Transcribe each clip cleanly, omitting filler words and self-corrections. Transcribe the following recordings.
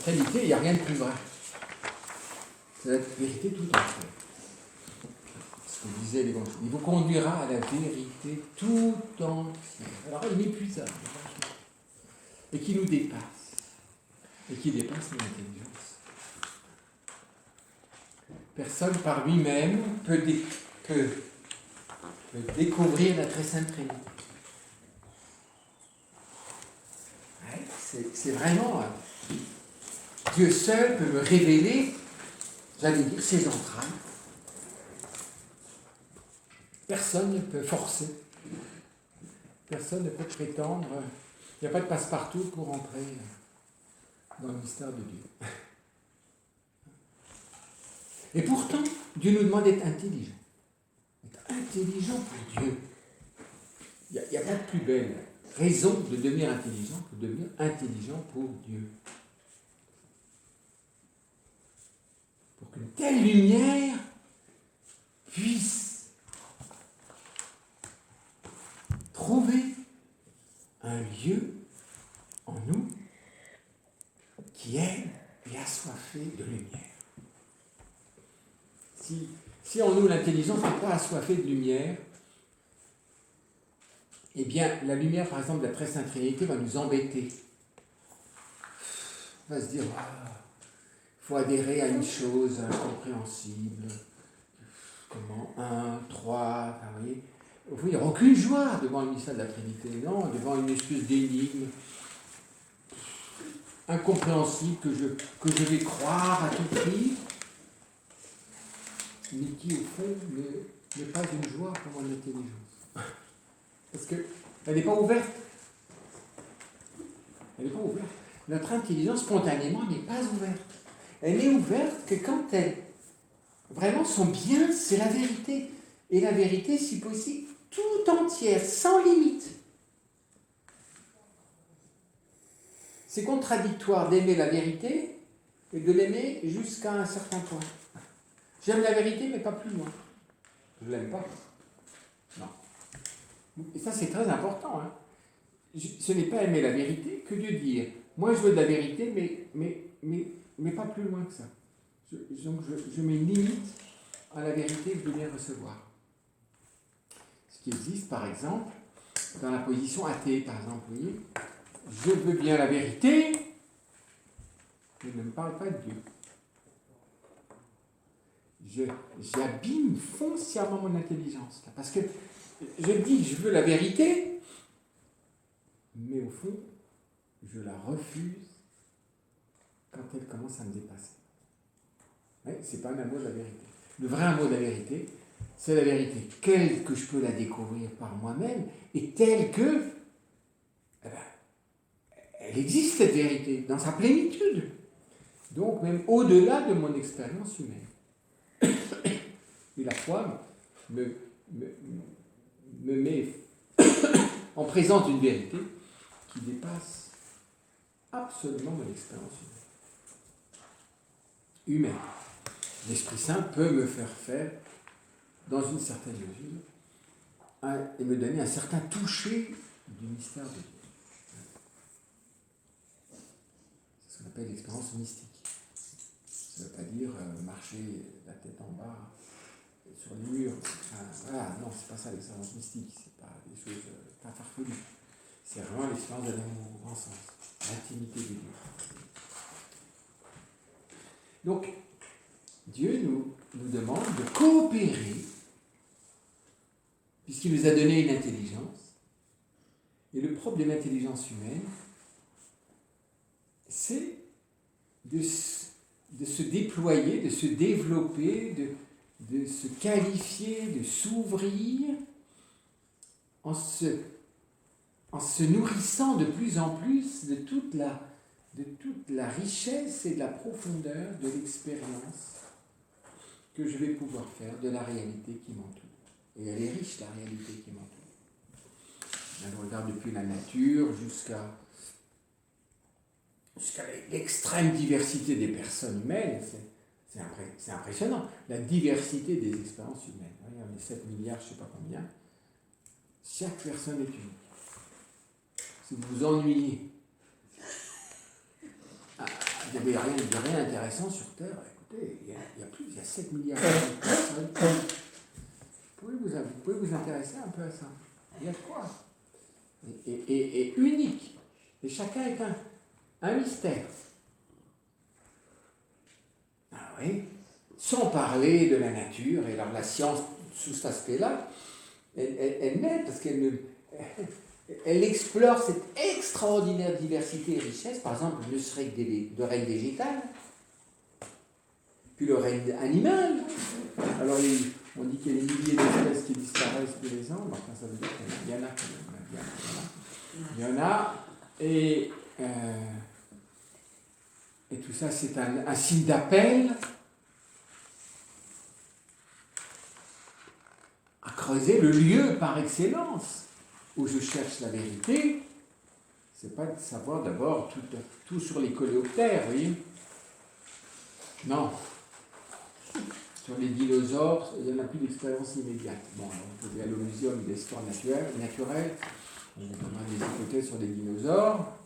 Trinité, il n'y a rien de plus vrai. C'est la vérité tout entière. Ce que disait l'Évangile. Il vous conduira à la vérité tout entière. Alors, inépuisable. Et qui nous dépasse. Et qui dépasse notre intelligence. Personne par lui-même peut découvrir la très sainte Trinité. Ouais, c'est vraiment... Dieu seul peut me révéler, j'allais dire, ses entrailles. Personne ne peut forcer. Personne ne peut prétendre. Il n'y a pas de passe-partout pour entrer dans le mystère de Dieu. Et pourtant, Dieu nous demande d'être intelligent. Être intelligent pour Dieu. Il n'y a pas de plus belle raison de devenir intelligent que de devenir intelligent pour Dieu. Pour qu'une telle lumière puisse trouver un lieu en nous qui aime et assoiffé de lumière. Si en nous l'intelligence n'est pas assoiffée de lumière, eh bien la lumière par exemple de la très sainte Trinité va nous embêter. On va se dire, il faut adhérer à une chose incompréhensible. Comment 1, 3, vous voyez. Il n'y a aucune joie devant le mystère de la Trinité, non, devant une espèce d'énigme incompréhensible que je vais croire à tout prix, mais qui au fond n'est pas une joie pour mon intelligence. Parce qu'elle n'est pas ouverte. Elle n'est pas ouverte. Notre intelligence spontanément n'est pas ouverte. Elle n'est ouverte que quand elle... Vraiment, son bien, c'est la vérité. Et la vérité, si possible, tout entière, sans limite. C'est contradictoire d'aimer la vérité et de l'aimer jusqu'à un certain point. J'aime la vérité, mais pas plus loin. Je ne l'aime pas. Non. Et ça, c'est très important. Hein. Ce n'est pas aimer la vérité que de dire « Moi, je veux de la vérité, mais pas plus loin que ça. » Donc, je mets une limite à la vérité que je veux bien recevoir. Ce qui existe, par exemple, dans la position athée, par exemple, vous voyez, je veux bien la vérité, mais ne me parle pas de Dieu. J'abîme foncièrement mon intelligence. Parce que je dis que je veux la vérité, mais au fond, je la refuse quand elle commence à me dépasser. Ce n'est pas un amour de la vérité. Le vrai amour de la vérité, c'est la vérité telle que je peux la découvrir par moi-même et telle que elle existe, cette vérité, dans sa plénitude. Donc, même au-delà de mon expérience humaine. Et la foi me met en présence d'une vérité qui dépasse absolument mon expérience humaine. L'Esprit Saint peut me faire faire, dans une certaine mesure, et me donner un certain toucher du mystère de Dieu. C'est ce qu'on appelle l'expérience mystique. Ça ne veut pas dire marcher la tête en bas sur les murs. Voilà, non, c'est pas ça l'expérience mystique. C'est pas des choses pas farfelues. C'est vraiment l'expérience de l'amour en sens, l'intimité de Dieu. Donc, Dieu nous demande de coopérer, puisqu'il nous a donné une intelligence. Et le propre de l'intelligence humaine, c'est de se déployer, de se développer, de se qualifier, de s'ouvrir, en se nourrissant de plus en plus de toute la richesse et de la profondeur de l'expérience que je vais pouvoir faire de la réalité qui m'entoure. Et elle est riche, la réalité qui m'entoure. On regarde depuis la nature jusqu'à l'extrême diversité des personnes humaines. C'est impressionnant. La diversité des expériences humaines. On est 7 milliards, je ne sais pas combien. Chaque personne est unique. Si vous vous ennuyez vous n'avez rien intéressant sur Terre, écoutez, il y a 7 milliards de personnes. Vous pouvez vous intéresser un peu à ça. Il y a de quoi. Et unique. Et chacun est un mystère. Ah oui. Sans parler de la nature, et alors la science, sous cet aspect-là, elle m'aide parce elle explore cette extraordinaire diversité et richesse, par exemple, ne serait que de règne végétal, puis le règne animal. Alors, on dit qu'il y a des milliers d'espèces qui disparaissent tous les ans, enfin, ça veut dire qu'il y en a quand même. Il y en a, et tout ça, c'est un signe d'appel à creuser le lieu par excellence où je cherche la vérité. C'est pas de savoir d'abord tout sur les coléoptères, vous voyez. Non. Sur les dinosaures, il n'y en a plus d'expérience immédiate. Bon, alors on peut aller au muséum d'histoire naturelle, on a des hypothèses sur les dinosaures,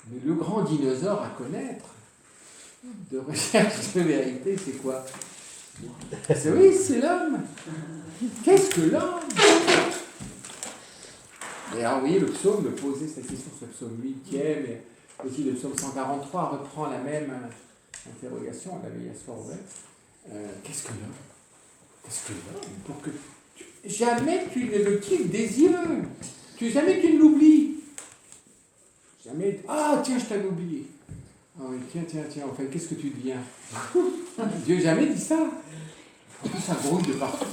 mais le grand dinosaure à connaître, de recherche de vérité, c'est quoi? C'est l'homme. Qu'est-ce que l'homme? Et alors, vous voyez, le psaume me posait cette question sur le psaume 8e, et aussi le psaume 143 reprend la même interrogation, on l'avait hier soir ouvert. Qu'est-ce que l'homme? Qu'est-ce que l'homme? Pour que jamais tu ne le quittes des yeux, jamais tu ne l'oublies. Jamais, tiens, je t'avais oublié. Oh, tiens, en fait, qu'est-ce que tu deviens? Dieu jamais dit ça. En plus, ça grouille de partout.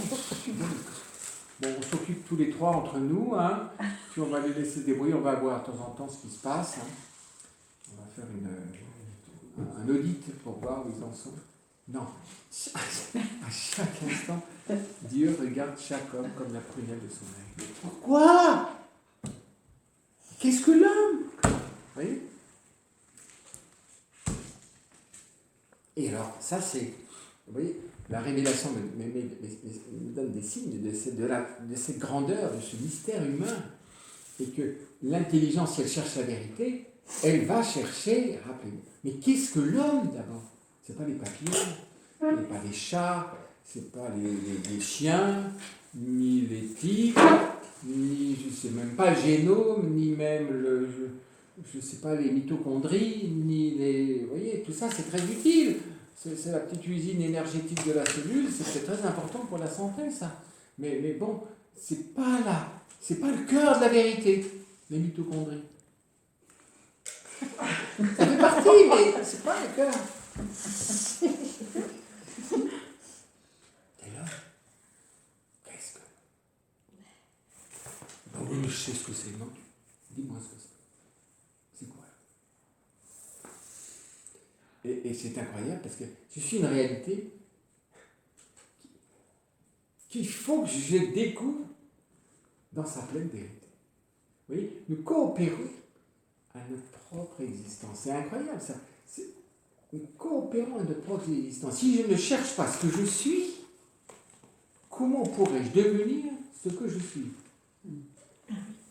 Bon, on s'occupe tous les trois entre nous, hein. Puis on va les laisser débrouiller, on va voir de temps en temps ce qui se passe. Hein. On va faire un audit pour voir où ils en sont. Non, à chaque instant, Dieu regarde chaque homme comme la prunelle de son œil. Pourquoi? Qu'est-ce que l'homme? Vous voyez? Et alors, ça c'est, vous voyez, la révélation me donne des signes de cette grandeur, de ce mystère humain, et que l'intelligence, si elle cherche la vérité, elle va chercher, rappelez-vous, mais qu'est-ce que l'homme d'abord? C'est pas les papillons, c'est pas les chats, c'est pas les chiens, ni les tigres, ni je sais même pas le génome, ni même je sais pas les mitochondries, ni les, vous voyez, tout ça c'est très utile. C'est la petite usine énergétique de la cellule, c'est très important pour la santé, ça. Mais bon, c'est pas le cœur de la vérité, les mitochondries. Ça fait partie, mais c'est pas le cœur. Et là, qu'est-ce que... Donc, je sais ce que c'est, non? Dis-moi ce que c'est. C'est quoi? Et c'est incroyable parce que je suis une réalité qu'il faut que je découvre dans sa pleine vérité. Vous voyez, nous coopérons à notre propre existence. C'est incroyable ça. Nous coopérons à notre propre existence. Si je ne cherche pas ce que je suis, comment pourrais-je devenir ce que je suis?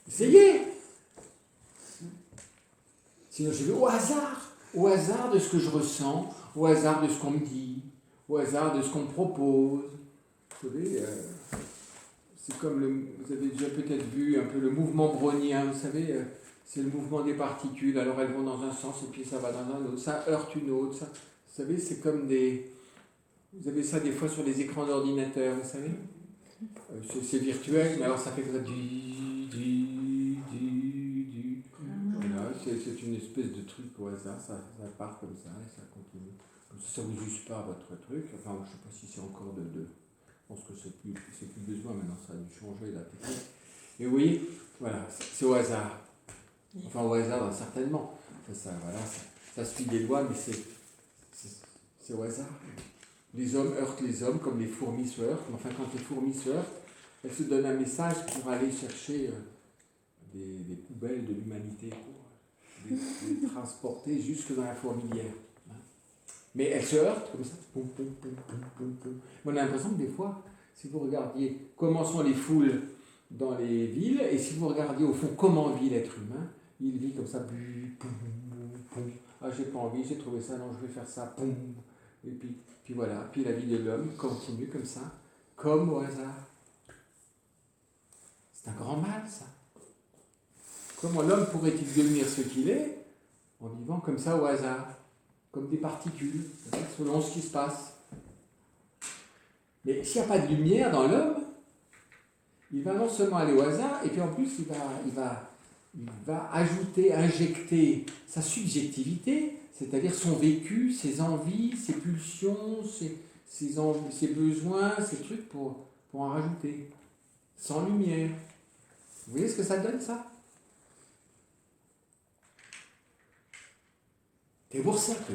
Essayez. Sinon je vais au hasard de ce que je ressens, au hasard de ce qu'on me dit, au hasard de ce qu'on me propose. Vous savez, c'est comme vous avez déjà peut-être vu un peu le mouvement brownien, vous savez, c'est le mouvement des particules, alors elles vont dans un sens et puis ça va dans un autre, ça heurte une autre, ça, vous savez, c'est comme vous avez ça des fois sur les écrans d'ordinateur, vous savez, c'est virtuel, mais alors ça fait comme ça, voilà, c'est une espèce de truc au hasard, ça part comme ça et ça continue. Ça ne vous juge pas votre truc, enfin je ne sais pas si c'est encore je pense que c'est plus besoin maintenant, ça a dû changer la technique. Et vous voyez, voilà, c'est au hasard. Enfin au hasard, certainement. Ça suit des lois, mais c'est au hasard. Les hommes heurtent les hommes comme les fourmis se heurtent. Enfin, quand les fourmis se heurtent, elles se donnent un message pour aller chercher des poubelles de l'humanité, pour les transporter jusque dans la fourmilière. Mais elles se heurtent comme ça. Poum, poum, poum, poum, poum, poum. On a l'impression que des fois, si vous regardiez comment sont les foules dans les villes, et si vous regardiez au fond comment vit l'être humain, il vit comme ça. Poum. Ah, j'ai pas envie, j'ai trouvé ça, non, je vais faire ça. Poum. Et puis voilà. Puis la vie de l'homme continue comme ça, comme au hasard. C'est un grand mal, ça. Comment l'homme pourrait-il devenir ce qu'il est en vivant comme ça au hasard, comme des particules, selon ce qui se passe? Mais s'il n'y a pas de lumière dans l'homme, il va non seulement aller au hasard, et puis en plus il va ajouter, injecter sa subjectivité, c'est-à-dire son vécu, ses envies, ses pulsions, ses besoins, ses trucs pour en rajouter, sans lumière. Vous voyez ce que ça donne, ça? C'est pour ça que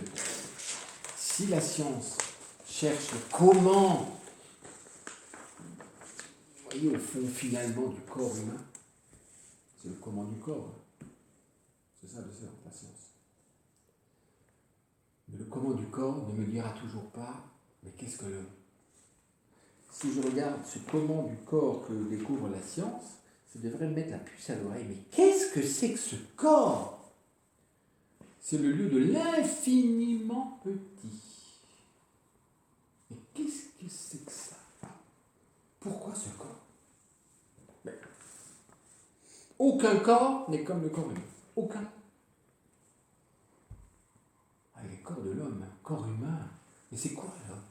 si la science cherche le comment, vous voyez au fond finalement du corps humain, c'est le comment du corps. C'est ça la science. Mais le comment du corps ne me dira toujours pas, mais qu'est-ce que l'homme? Si je regarde ce comment du corps que découvre la science, ça devrait me mettre la puce à l'oreille. Mais qu'est-ce que c'est que ce corps? C'est le lieu de l'infiniment petit. Mais qu'est-ce que c'est que ça? Pourquoi ce corps? Mais, aucun corps n'est comme le corps humain. Aucun. Ah, le corps de l'homme, corps humain. Mais c'est quoi l'homme?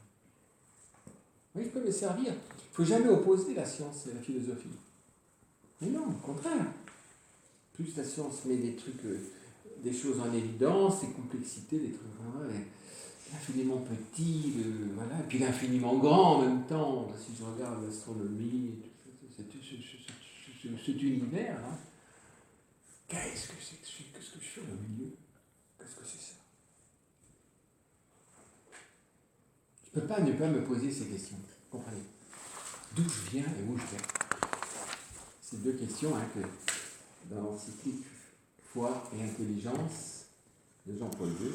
Oui, il peut me servir. Il ne faut jamais opposer la science et la philosophie. Mais non, au contraire. Plus la science met des trucs, des choses en évidence, des complexités, des trucs vraiment, l'infiniment petit, voilà, et puis l'infiniment grand en même temps. Si je regarde l'astronomie, cet univers-là, qu'est-ce que c'est que ce que je fais au milieu? Qu'est-ce que c'est ça? Je ne peux pas ne pas me poser ces questions. Comprenez? D'où je viens et où je vais? C'est deux questions que dans l'encyclique Foi et intelligence de Jean-Paul II,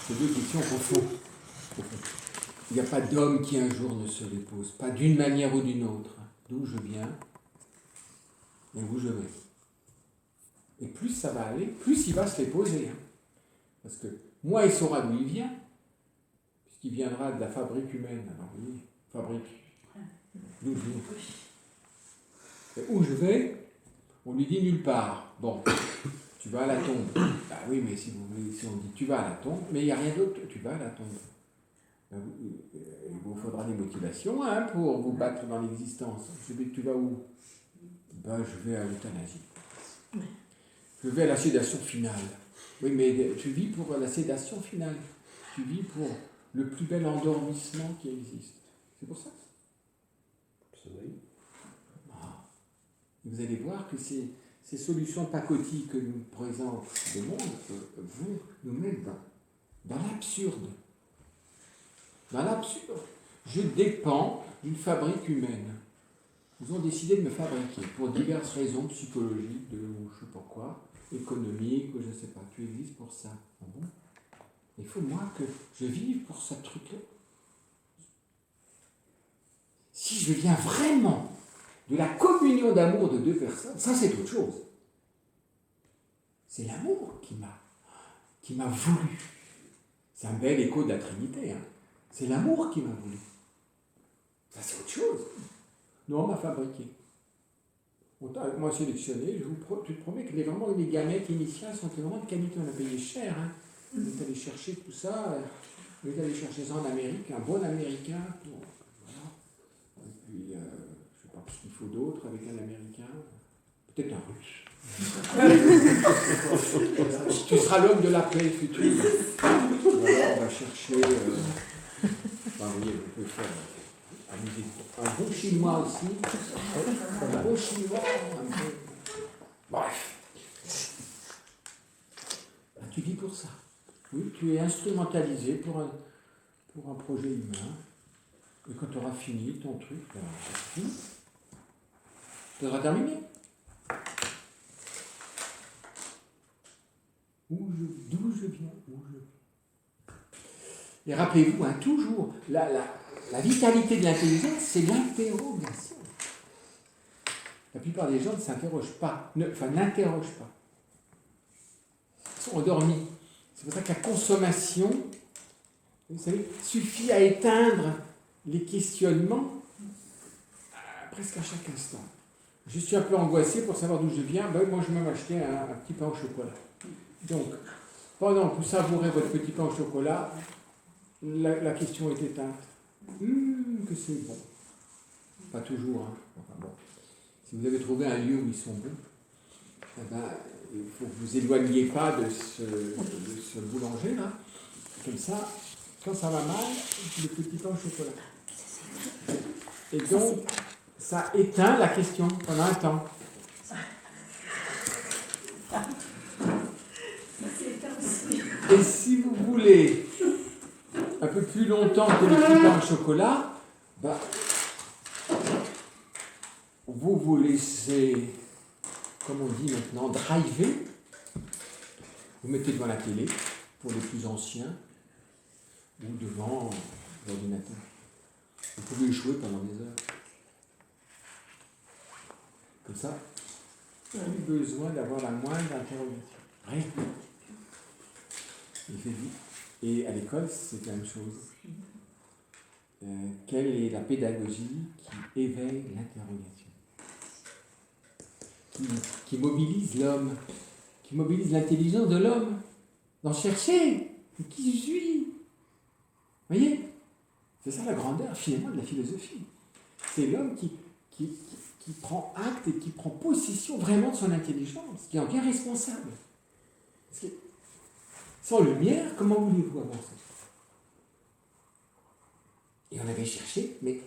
ces deux questions profondes. Il n'y a pas d'homme qui un jour ne se les pose, pas d'une manière ou d'une autre. D'où je viens et où je vais. Et plus ça va aller, plus il va se les poser. Parce que moins il saura d'où il vient, puisqu'il viendra de la fabrique humaine. Alors oui, fabrique. D'où je viens. Et où je vais, on lui dit nulle part. Bon, tu vas à la tombe. Bah oui, mais si on dit tu vas à la tombe, mais il n'y a rien d'autre, tu vas à la tombe. Il vous faudra des motivations pour vous battre dans l'existence. Je dis, tu vas où? Ben, je vais à l'euthanasie. Je vais à la sédation finale. Oui, mais tu vis pour la sédation finale. Tu vis pour le plus bel endormissement qui existe. C'est pour ça. Vous allez voir que ces solutions pacotiques que nous présente le monde vont nous mettre dans l'absurde. Dans l'absurde. Je dépends d'une fabrique humaine. Ils ont décidé de me fabriquer pour diverses raisons psychologiques, ou je ne sais pas quoi, économiques, ou je ne sais pas. Tu existes pour ça. Ah bon? Il faut, moi, que je vive pour ce truc-là. Si je viens vraiment de la communion d'amour de deux personnes, ça c'est autre chose. C'est l'amour qui m'a voulu. C'est un bel écho de la Trinité. C'est l'amour qui m'a voulu. Ça c'est autre chose. Nous on m'a fabriqué. On m'a sélectionné, tu te promets que les gamètes initiales sont vraiment de qualité, on a payé cher. On est allé chercher tout ça, on est allé chercher ça en Amérique, un bon Américain. Voilà. Et puis, je ne sais pas ce qu'il faut d'autre avec un Américain, peut-être un Russe. Tu seras l'homme de la paix future. Voilà, on va chercher. Vous voyez, on peut faire un bon chinois aussi. Un bon chinois. Bref. Tu vis pour ça. Oui, tu es instrumentalisé pour un projet humain. Et quand tu auras fini ton truc, c'est fini. Tu auras terminé. D'où je viens, où je vais. Et rappelez-vous, toujours, la vitalité de l'intelligence, c'est l'interrogation. La plupart des gens ne s'interrogent pas, n'interrogent pas. sont endormis. C'est pour ça que la consommation, vous savez, suffit à éteindre les questionnements presque à chaque instant. Je suis un peu angoissé pour savoir d'où je viens. Ben, moi, je vais m'acheter un petit pain au chocolat. Donc, pendant que vous savourez votre petit pain au chocolat, la question est éteinte. Que c'est bon. Pas toujours. Hein. Enfin, bon. Si vous avez trouvé un lieu où ils sont bons, eh ben, il faut que vous éloigniez pas de ce boulanger-là. Comme ça, quand ça va mal, le petit pain au chocolat. Et donc, ça éteint la question pendant un temps. Et si vous voulez un peu plus longtemps que le petit pain au chocolat, bah, vous laissez, comme on dit maintenant, driver. Vous mettez devant la télé, pour les plus anciens, ou devant l'ordinateur. Vous pouvez jouer pendant des heures. Comme ça, vous n'avez plus besoin d'avoir la moindre interrogation. Rien. Il fait vite. Et à l'école, c'est la même chose. Quelle est la pédagogie qui éveille l'interrogation, qui mobilise l'homme, qui mobilise l'intelligence de l'homme, d'en chercher, qui je suis. Vous voyez? C'est ça la grandeur finalement de la philosophie. C'est l'homme qui prend acte et qui prend possession vraiment de son intelligence, qui en devient responsable. Parce que sans lumière, comment voulez-vous avancer? Et on avait cherché, mais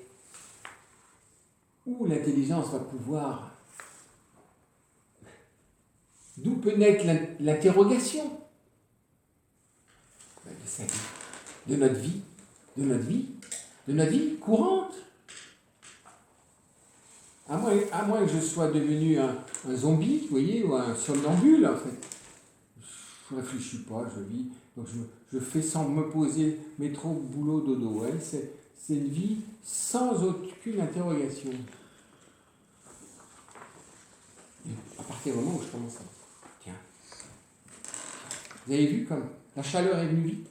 où l'intelligence va pouvoir... D'où peut naître l'interrogation? De sa vie, de notre vie courante. À moins que je sois devenu un zombie, vous voyez, ou un somnambule, en fait. Je ne réfléchis pas, je vis. Donc je fais sans me poser métro, boulot, dodo. Ouais. C'est une vie sans aucune interrogation. Et à partir du moment où je commence à... Tiens. Vous avez vu comme la chaleur est venue vite.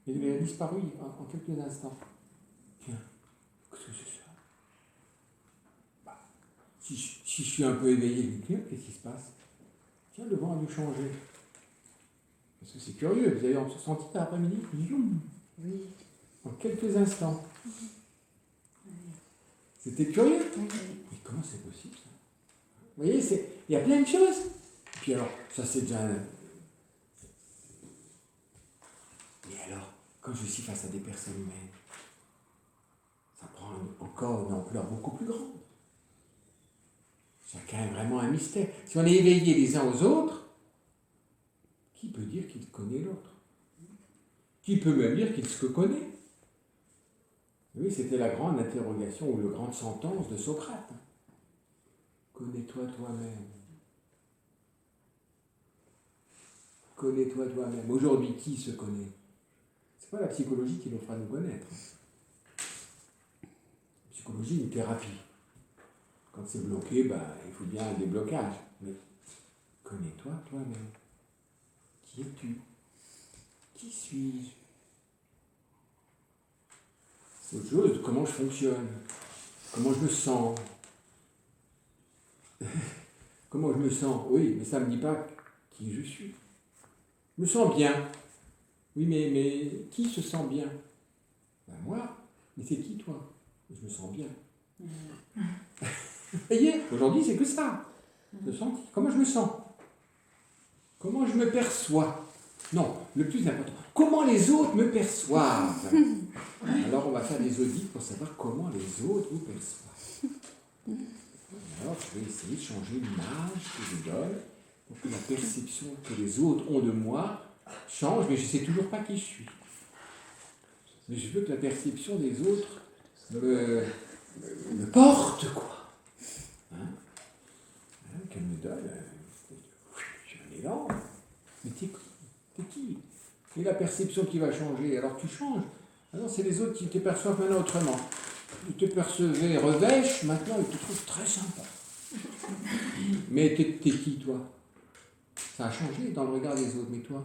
Elle a disparu en quelques instants. Tiens, qu'est-ce que c'est ça? Bah, si je suis un peu éveillé, qu'est-ce qui se passe? Tiens, le vent a dû changer. Parce que c'est curieux, vous avez senti cet après-midi? Oui. En quelques instants. C'était curieux? Oui. Mais comment c'est possible ça? Vous voyez, il y a plein de choses. Et puis alors, ça c'est déjà... Mais alors, quand je suis face à des personnes humaines, ça prend encore une ampleur beaucoup plus grande. Chacun est vraiment un mystère. Si on est éveillés les uns aux autres, qui peut dire qu'il connaît l'autre? Qui peut même dire qu'il se connaît? Oui, c'était la grande interrogation ou la grande sentence de Socrate. Connais-toi toi-même. Connais-toi toi-même. Aujourd'hui, qui se connaît? C'est pas la psychologie qui nous fera nous connaître. La psychologie, une thérapie. Quand c'est bloqué, il faut bien un déblocage. Mais connais-toi toi-même. Qui es-tu? Qui suis-je? C'est autre chose de comment je fonctionne, comment je me sens. Comment je me sens? Oui, mais ça ne me dit pas qui je suis. Je me sens bien. Oui, mais qui se sent bien? Moi. Mais c'est qui, toi? Je me sens bien. Vous voyez, aujourd'hui, c'est que ça. Comment je me sens? Comment je me perçois? Non, le plus important, comment les autres me perçoivent? Alors, on va faire des audits pour savoir comment les autres vous perçoivent. Alors, je vais essayer de changer l'image que je donne pour que la perception que les autres ont de moi change, mais je ne sais toujours pas qui je suis. Mais je veux que la perception des autres me porte, quoi. Qu'elle me donne un élan. Mais t'es qui? Et la perception qui va changer, alors tu changes. Alors c'est les autres qui te perçoivent maintenant autrement. Ils te percevaient revêche, maintenant ils te trouvent très sympa. Mais t'es qui, toi? Ça a changé dans le regard des autres, mais toi,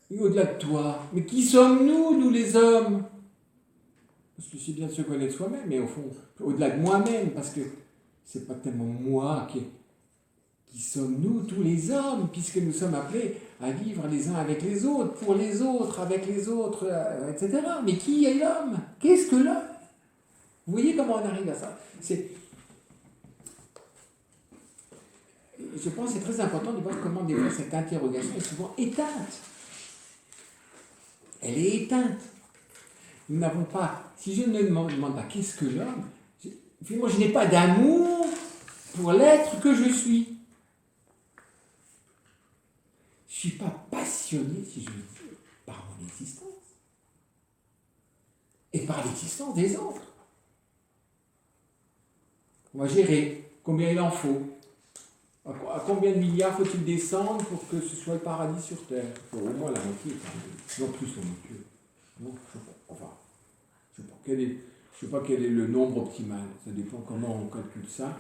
et au-delà de toi, mais qui sommes-nous, nous les hommes? Parce que c'est bien de se connaître soi-même, mais au fond, au-delà de moi-même, parce que c'est pas tellement moi qui sommes-nous, tous les hommes, puisque nous sommes appelés à vivre les uns avec les autres, pour les autres, avec les autres, etc. Mais qui est l'homme? Qu'est-ce que l'homme? Vous voyez comment on arrive à ça? Je pense que c'est très important de voir comment des fois cette interrogation est souvent éteinte. Elle est éteinte. Nous n'avons pas, si je ne me demande pas qu'est-ce que l'homme, moi je n'ai pas d'amour pour l'être que je suis. Je ne suis pas passionné, si je veux dire, par mon existence et par l'existence des autres. On va gérer combien il en faut. À combien de milliards faut-il descendre pour que ce soit le paradis sur Terre? Au moins la moitié, non plus la moitié. Non, je ne sais pas quel est le nombre optimal. Ça dépend comment on calcule ça.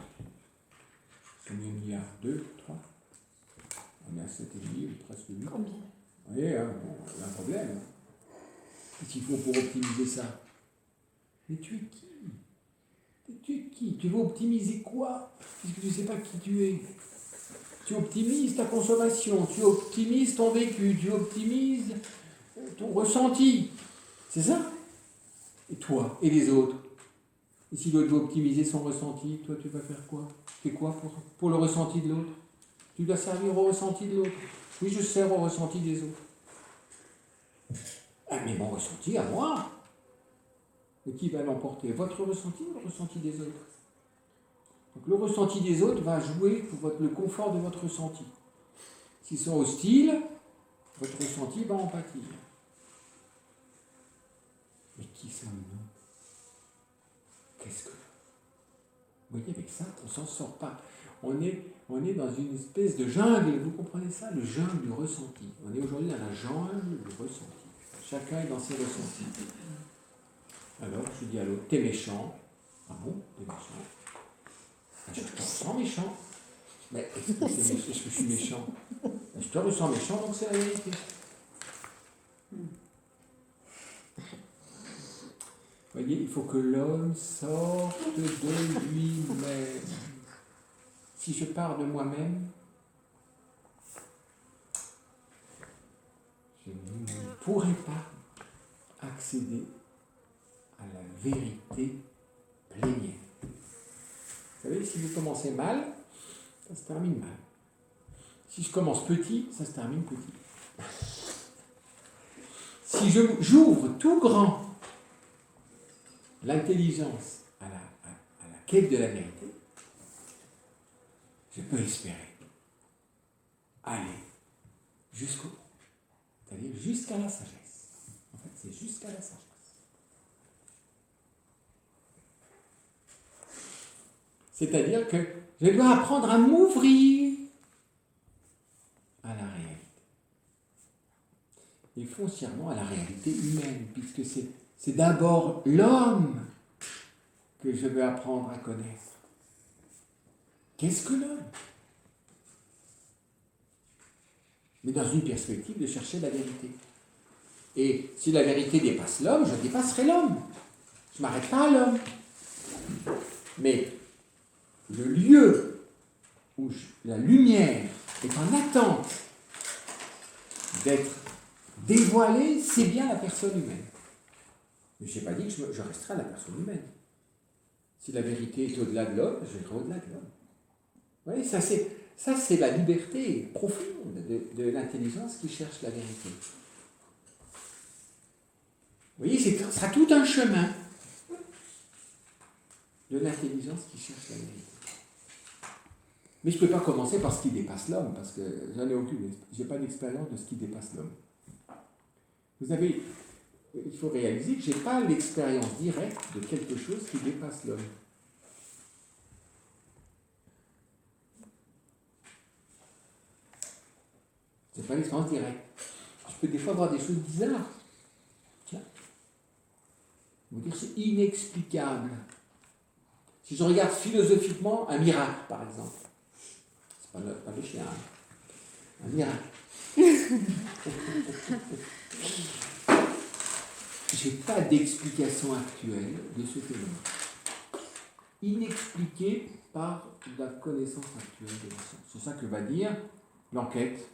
Combien de milliards? 2, 3? On est à 7,5 ou presque 8. Combien? Oui, hein, bon, il y a un problème. Qu'est-ce qu'il faut pour optimiser ça? Mais tu es qui? Tu es qui? Tu veux optimiser quoi? Puisque tu ne sais pas qui tu es. Tu optimises ta consommation, tu optimises ton vécu, tu optimises ton ressenti. C'est ça? Et toi? Et les autres? Et si l'autre veut optimiser son ressenti, toi tu vas faire quoi? Tu fais quoi pour le ressenti de l'autre? Tu dois servir au ressenti de l'autre. Oui, je sers au ressenti des autres. Ah, mais mon ressenti à moi. Mais qui va l'emporter? Votre ressenti ou le ressenti des autres? Donc le ressenti des autres va jouer pour le confort de votre ressenti. S'ils sont hostiles, votre ressenti va en pâtir. Mais qui sommes-nous? Qu'est-ce que... Vous voyez, avec ça, on ne s'en sort pas. On est dans une espèce de jungle, vous comprenez ça? Le jungle du ressenti. On est aujourd'hui dans la jungle du ressenti. Chacun est dans ses ressentis. Alors, je dis à l'autre, t'es méchant. Ah bon, t'es méchant? Je te ressens méchant. Mais est-ce que je suis méchant? Je te ressens méchant, donc c'est la vérité. Vous voyez, il faut que l'homme sorte de lui-même. Si je pars de moi-même, je ne pourrai pas accéder à la vérité plénière. Vous savez, si vous commencez mal, ça se termine mal. Si je commence petit, ça se termine petit. Si j'ouvre tout grand l'intelligence à la quête de la vérité, je peux espérer aller jusqu'au bout, c'est-à-dire jusqu'à la sagesse. En fait, c'est jusqu'à la sagesse. C'est-à-dire que je dois apprendre à m'ouvrir à la réalité. Et foncièrement à la réalité humaine, puisque c'est d'abord l'homme que je veux apprendre à connaître. Qu'est-ce que l'homme? Mais dans une perspective de chercher la vérité. Et si la vérité dépasse l'homme, je dépasserai l'homme. Je ne m'arrête pas à l'homme. Mais le lieu où la lumière est en attente d'être dévoilée, c'est bien la personne humaine. Mais je n'ai pas dit que je resterai à la personne humaine. Si la vérité est au-delà de l'homme, je serai au-delà de l'homme. Vous voyez, ça c'est la liberté profonde de l'intelligence qui cherche la vérité. Vous voyez, ça sera tout un chemin de l'intelligence qui cherche la vérité. Mais je ne peux pas commencer par ce qui dépasse l'homme, parce que j'en ai aucune, je n'ai pas d'expérience de ce qui dépasse l'homme. Vous avez, il faut réaliser que je n'ai pas l'expérience directe de quelque chose qui dépasse l'homme. Ce n'est pas l'expérience directe. Je peux des fois voir des choses bizarres. Tiens. Vous dire c'est inexplicable. Si je regarde philosophiquement un miracle, par exemple, c'est pas le chien, hein. Un miracle. J'ai pas d'explication actuelle de ce phénomène. Inexpliqué par la connaissance actuelle de la science. C'est ça que va dire l'enquête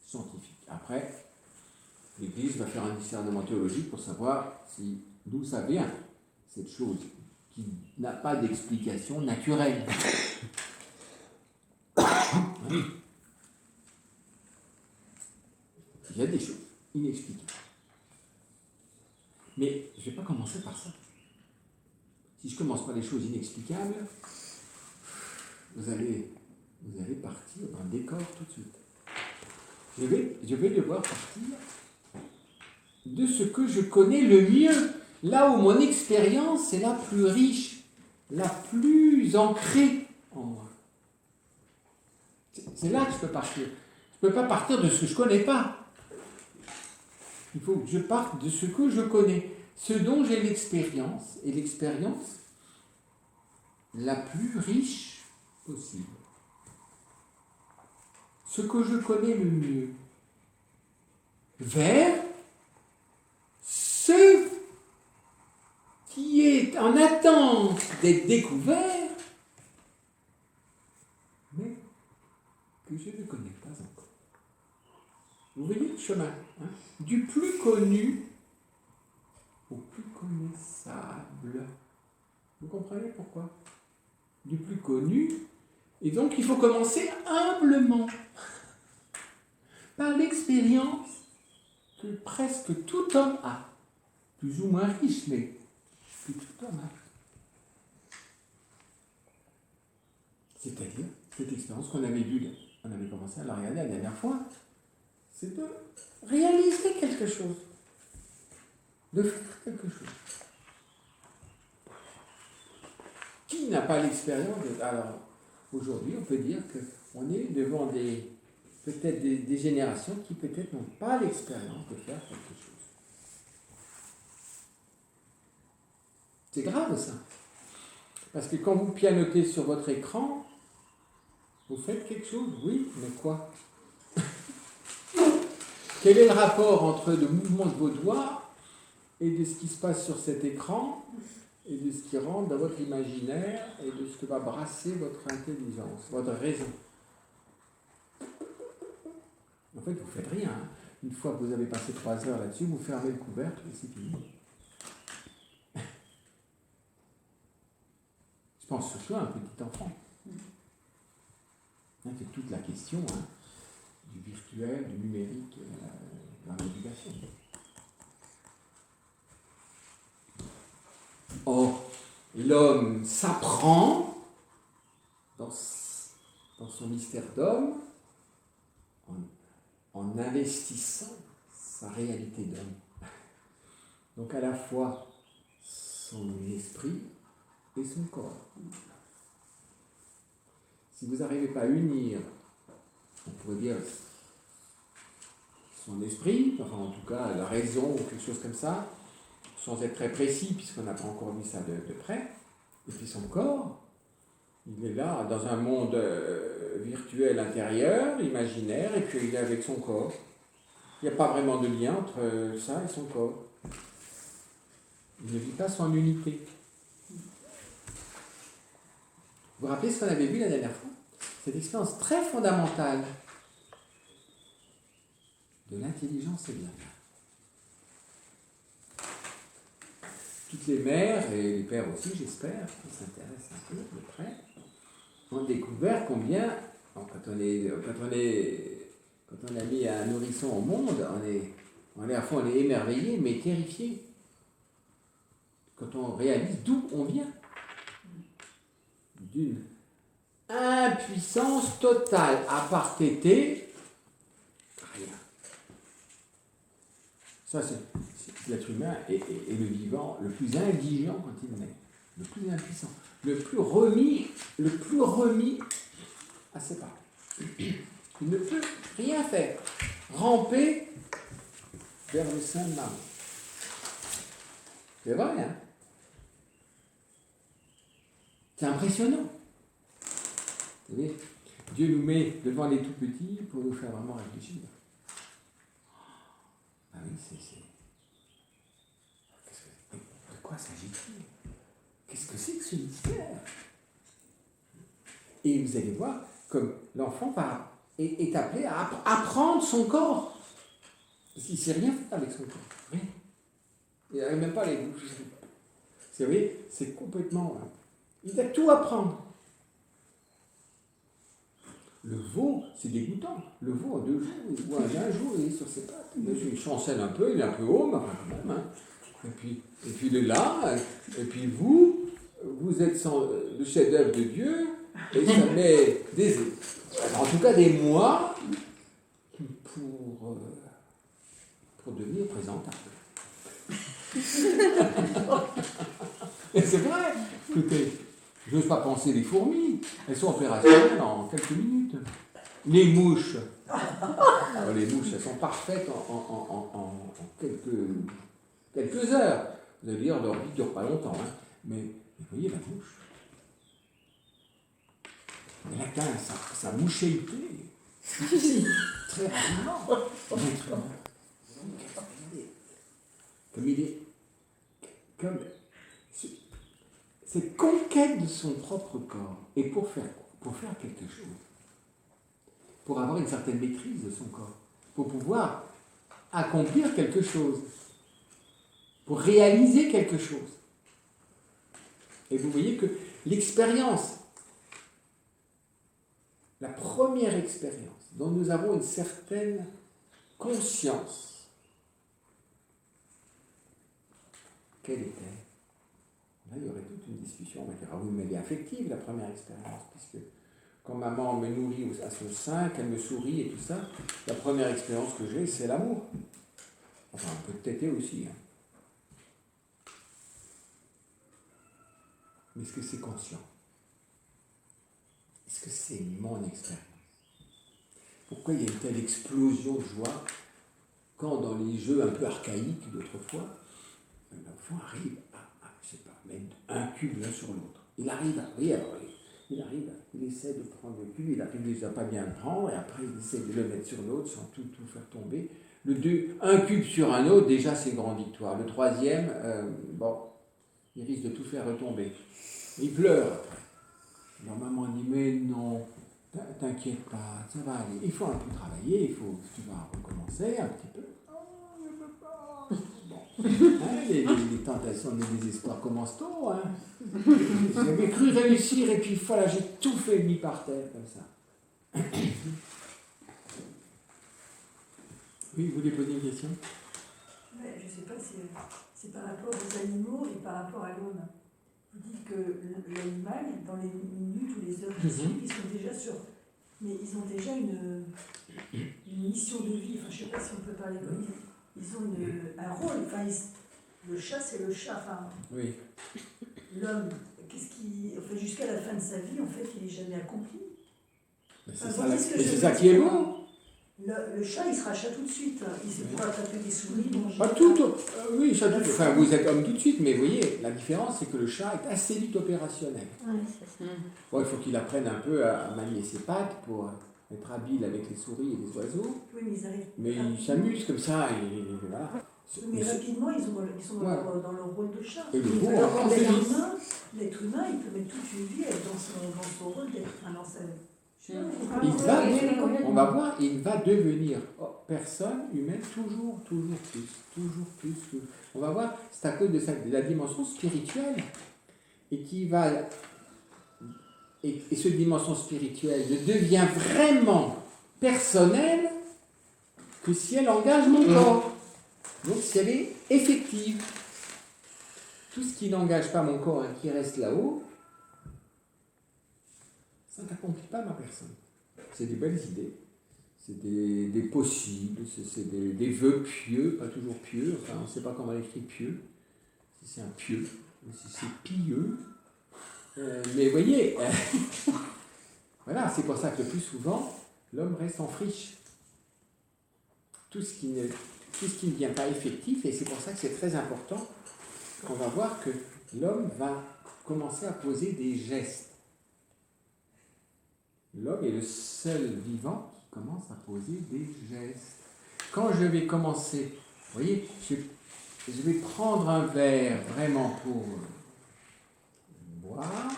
scientifique. Après, l'Église va faire un discernement théologique pour savoir si d'où ça vient, cette chose qui n'a pas d'explication naturelle. Il y a des choses inexpliquées. Mais je ne vais pas commencer par ça. Si je commence par les choses inexplicables, vous allez partir dans le décor tout de suite. Je vais devoir partir de ce que je connais le mieux, là où mon expérience est la plus riche, la plus ancrée en moi. C'est là que je peux partir. Je ne peux pas partir de ce que je ne connais pas. Il faut que je parte de ce que je connais, ce dont j'ai l'expérience, et l'expérience la plus riche possible. Ce que je connais le mieux, vers ce qui est en attente d'être découvert, mais que je ne connais pas encore. Vous voyez le chemin, hein? Du plus connu au plus connaissable. Vous comprenez pourquoi? Du plus connu, et donc il faut commencer humblement, par l'expérience que presque tout homme a, plus ou moins riche, mais que tout homme a. C'est-à-dire, cette expérience qu'on avait vue, on avait commencé à la regarder la dernière fois, c'est de réaliser quelque chose, de faire quelque chose. Qui n'a pas l'expérience de... Alors, aujourd'hui, on peut dire qu'on est devant peut-être des générations qui peut-être n'ont pas l'expérience de faire quelque chose. C'est grave, ça. Parce que quand vous pianotez sur votre écran, vous faites quelque chose, oui, mais quoi? Quel est le rapport entre le mouvement de vos doigts et de ce qui se passe sur cet écran et de ce qui rentre dans votre imaginaire et de ce que va brasser votre intelligence, votre raison? En fait, vous ne faites rien. Hein. Une fois que vous avez passé 3 heures là-dessus, vous fermez le couvercle et c'est fini. Je pense surtout à un petit enfant. C'est toute la question du virtuel, du numérique, dans l'éducation. Or, l'homme s'apprend dans son mystère d'homme en investissant sa réalité d'homme. Donc à la fois son esprit et son corps. Si vous n'arrivez pas à unir, on pourrait dire, son esprit, enfin en tout cas la raison ou quelque chose comme ça, sans être très précis puisqu'on n'a pas encore vu ça de près, et puis son corps, il est là dans un monde virtuel intérieur, imaginaire, et puis il est avec son corps. Il n'y a pas vraiment de lien entre ça et son corps. Il ne vit pas son unité. Vous vous rappelez ce qu'on avait vu la dernière fois? Cette expérience très fondamentale de l'intelligence et de l'âme. Toutes les mères, et les pères aussi, j'espère, qui s'intéressent un peu de près, ont découvert combien, quand on a mis un nourrisson au monde, on est à fond, on est émerveillé, mais terrifié. Quand on réalise d'où on vient. D'une impuissance totale, à part téter, rien. Ça, c'est l'être humain est le vivant le plus indigent quand il naît, le plus impuissant, le plus remis à ses parents. Il ne peut rien faire. Ramper vers le sein de maman. C'est vrai, hein? C'est impressionnant. Vous savez, Dieu nous met devant les tout petits pour nous faire vraiment réfléchir. Ah oui, de quoi s'agit-il? Qu'est-ce que c'est que ce mystère? Et vous allez voir, comme l'enfant est appelé à apprendre son corps. Parce qu'il ne sait rien faire avec son corps. Rien. Il n'arrive même pas à les bouger. Vous savez, c'est complètement... Il va tout apprendre. Le veau, c'est dégoûtant. Le veau, en 2 jours, ou en 1 jour, il est sur ses pattes. Il chancelle un peu, il est un peu haut, mais enfin, quand même. Hein. Et puis il est là, et puis vous êtes le chef-d'œuvre de Dieu, et ça met en tout cas des mois pour devenir présentable. Et c'est vrai. Écoutez, je n'ose pas penser les fourmis. Elles sont opérationnelles en quelques minutes. Les mouches. Les mouches, elles sont parfaites en quelques heures. Vous allez dire, leur vie ne dure pas longtemps. Hein. Mais vous voyez la mouche. Elle atteint sa mouchéité très rapidement. Comme cette conquête de son propre corps. Et pour faire quelque chose. Pour avoir une certaine maîtrise de son corps. Pour pouvoir accomplir quelque chose. Pour réaliser quelque chose. Et vous voyez que l'expérience, la première expérience dont nous avons une certaine conscience, quelle était? Là, il y aurait toute une discussion. On va dire, ah oui, mais elle est affective, la première expérience, puisque quand maman me nourrit à son sein, qu'elle me sourit et tout ça, la première expérience que j'ai, c'est l'amour. Enfin, un peu de tété aussi. Hein. Mais est-ce que c'est conscient? Est-ce que c'est mon expérience? Pourquoi il y a une telle explosion de joie quand dans les jeux un peu archaïques d'autrefois, l'enfant arrive à je sais pas, mettre un cube l'un sur l'autre. Il arrive il essaie de prendre le cube, il arrive déjà pas bien à le prendre, et après il essaie de le mettre sur l'autre sans tout faire tomber. Un cube sur un autre, déjà c'est grande victoire. Le troisième, il risque de tout faire retomber. Il pleure après. Alors maman dit, mais non, t'inquiète pas, ça va aller. Il faut un peu travailler, tu vas recommencer un petit peu. Oh, je peux pas. Bon. Hein, les tentations de désespoir commencent tôt. Hein. J'avais cru réussir et puis voilà, j'ai tout fait mis par terre comme ça. Oui, vous voulez poser une question? Ouais, je ne sais pas si c'est par rapport aux animaux et par rapport à l'homme. Vous dites que l'animal, dans les minutes ou les heures qui suivent, ils sont déjà sûrs. Mais ils ont déjà une mission de vie. Enfin, je ne sais pas si on peut parler comme ça. Ils ont un rôle. Enfin, le chat, c'est le chat. Enfin, oui. L'homme, jusqu'à la fin de sa vie, en fait, il n'est jamais accompli. C'est ça qui est beau. Le chat, il sera chat tout de suite. Il se pourra attraper des souris, manger. Pas tout. Oui, chat tout de suite. Enfin, vous êtes homme tout de suite, mais vous voyez, la différence, c'est que le chat est assez vite opérationnel. Oui, c'est ça. Bon, il faut qu'il apprenne un peu à manier ses pattes pour être habile avec les souris et les oiseaux. Oui, mais ils arrivent. Mais il s'amuse comme ça, et voilà. Mais rapidement, ils sont dans leur rôle de chat. Et l'être humain, il peut mettre toute une vie dans son rôle d'être un enseignant. On va voir, il va devenir personne humaine toujours plus. On va voir, c'est à cause de la dimension spirituelle et cette dimension spirituelle ne devient vraiment personnelle que si elle engage mon corps. Donc si elle est effective. Tout ce qui n'engage pas mon corps et qui reste là-haut, ça n'accomplit pas ma personne. C'est des belles idées, c'est des possibles, c'est des vœux pieux, pas toujours pieux, enfin on ne sait pas comment on écrit pieux, si c'est un pieux, ou si c'est pieux. Mais vous voyez, voilà, c'est pour ça que le plus souvent, l'homme reste en friche. Tout ce qui ne vient pas effectif, et c'est pour ça que c'est très important qu'on va voir que l'homme va commencer à poser des gestes. L'homme est le seul vivant qui commence à poser des gestes. Quand je vais commencer, vous voyez, je vais prendre un verre vraiment pour boire.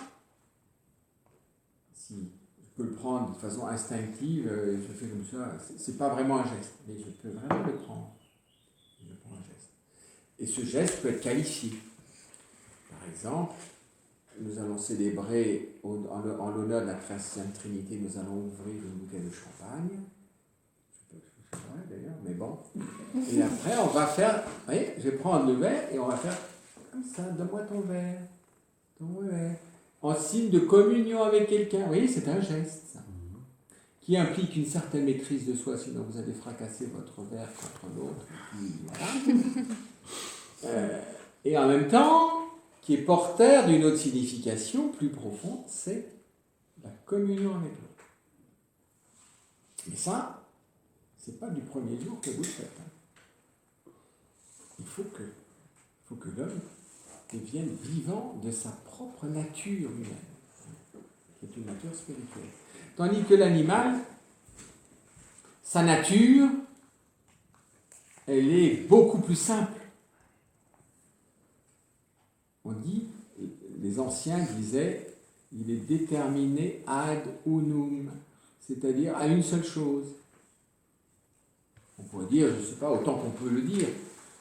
Si je peux le prendre de façon instinctive, je fais comme ça, c'est pas vraiment un geste, mais je peux vraiment le prendre. Je prends un geste. Et ce geste peut être qualifié. Par exemple, nous allons célébrer en l'honneur de la très sainte Trinité, nous allons ouvrir une bouteille de champagne. Je sais pas d'ailleurs, mais bon. Et après, on va faire, vous voyez, je vais prendre le verre et on va faire comme ça, donne-moi ton verre. Ton verre. En signe de communion avec quelqu'un. Vous voyez, c'est un geste, ça, qui implique une certaine maîtrise de soi, sinon vous allez fracasser votre verre contre l'autre. Voilà. Et en même temps, qui est porteur d'une autre signification plus profonde, c'est la communion avec l'autre. Mais ça, c'est pas du premier jour que vous le faites. Il faut que l'homme devienne vivant de sa propre nature humaine, qui est une nature spirituelle. Tandis que l'animal, sa nature, elle est beaucoup plus simple. On dit, les anciens disaient, il est déterminé ad unum, c'est-à-dire à une seule chose. On pourrait dire, je ne sais pas, autant qu'on peut le dire,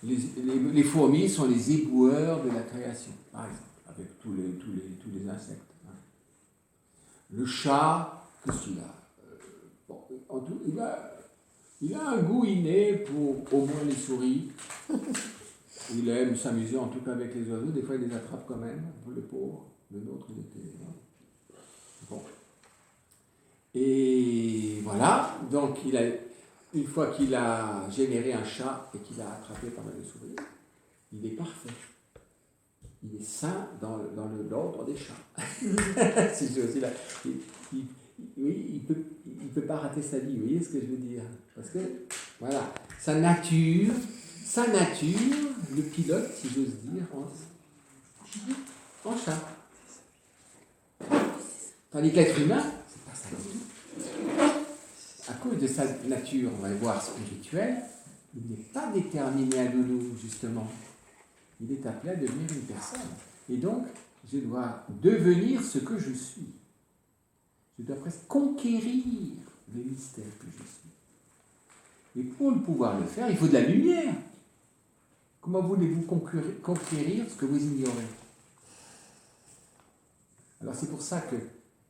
les fourmis sont les éboueurs de la création, par exemple, avec tous les insectes. Le chat, qu'est-ce qu'il a bon, il a un goût inné pour au moins les souris. Il aime s'amuser en tout cas avec les oiseaux, des fois il les attrape quand même, le pauvre, le nôtre il était... Bon. Et voilà, donc une fois qu'il a généré un chat et qu'il a attrapé pas mal de souris, il est parfait. Il est sain dans l'ordre des chats. Si je aussi là. Oui, il peut pas rater sa vie, vous voyez ce que je veux dire? Parce que, voilà, sa nature, le pilote, si j'ose dire, en chat. Tandis que l'être humain, c'est pas ça du tout. À cause de sa nature, on va le voir, spirituelle, il n'est pas déterminé à nous, justement. Il est appelé à devenir une personne. Et donc, je dois devenir ce que je suis. Je dois presque conquérir le mystère que je suis. Et pour pouvoir le faire, il faut de la lumière. Comment voulez-vous conquérir ce que vous ignorez? Alors c'est pour ça que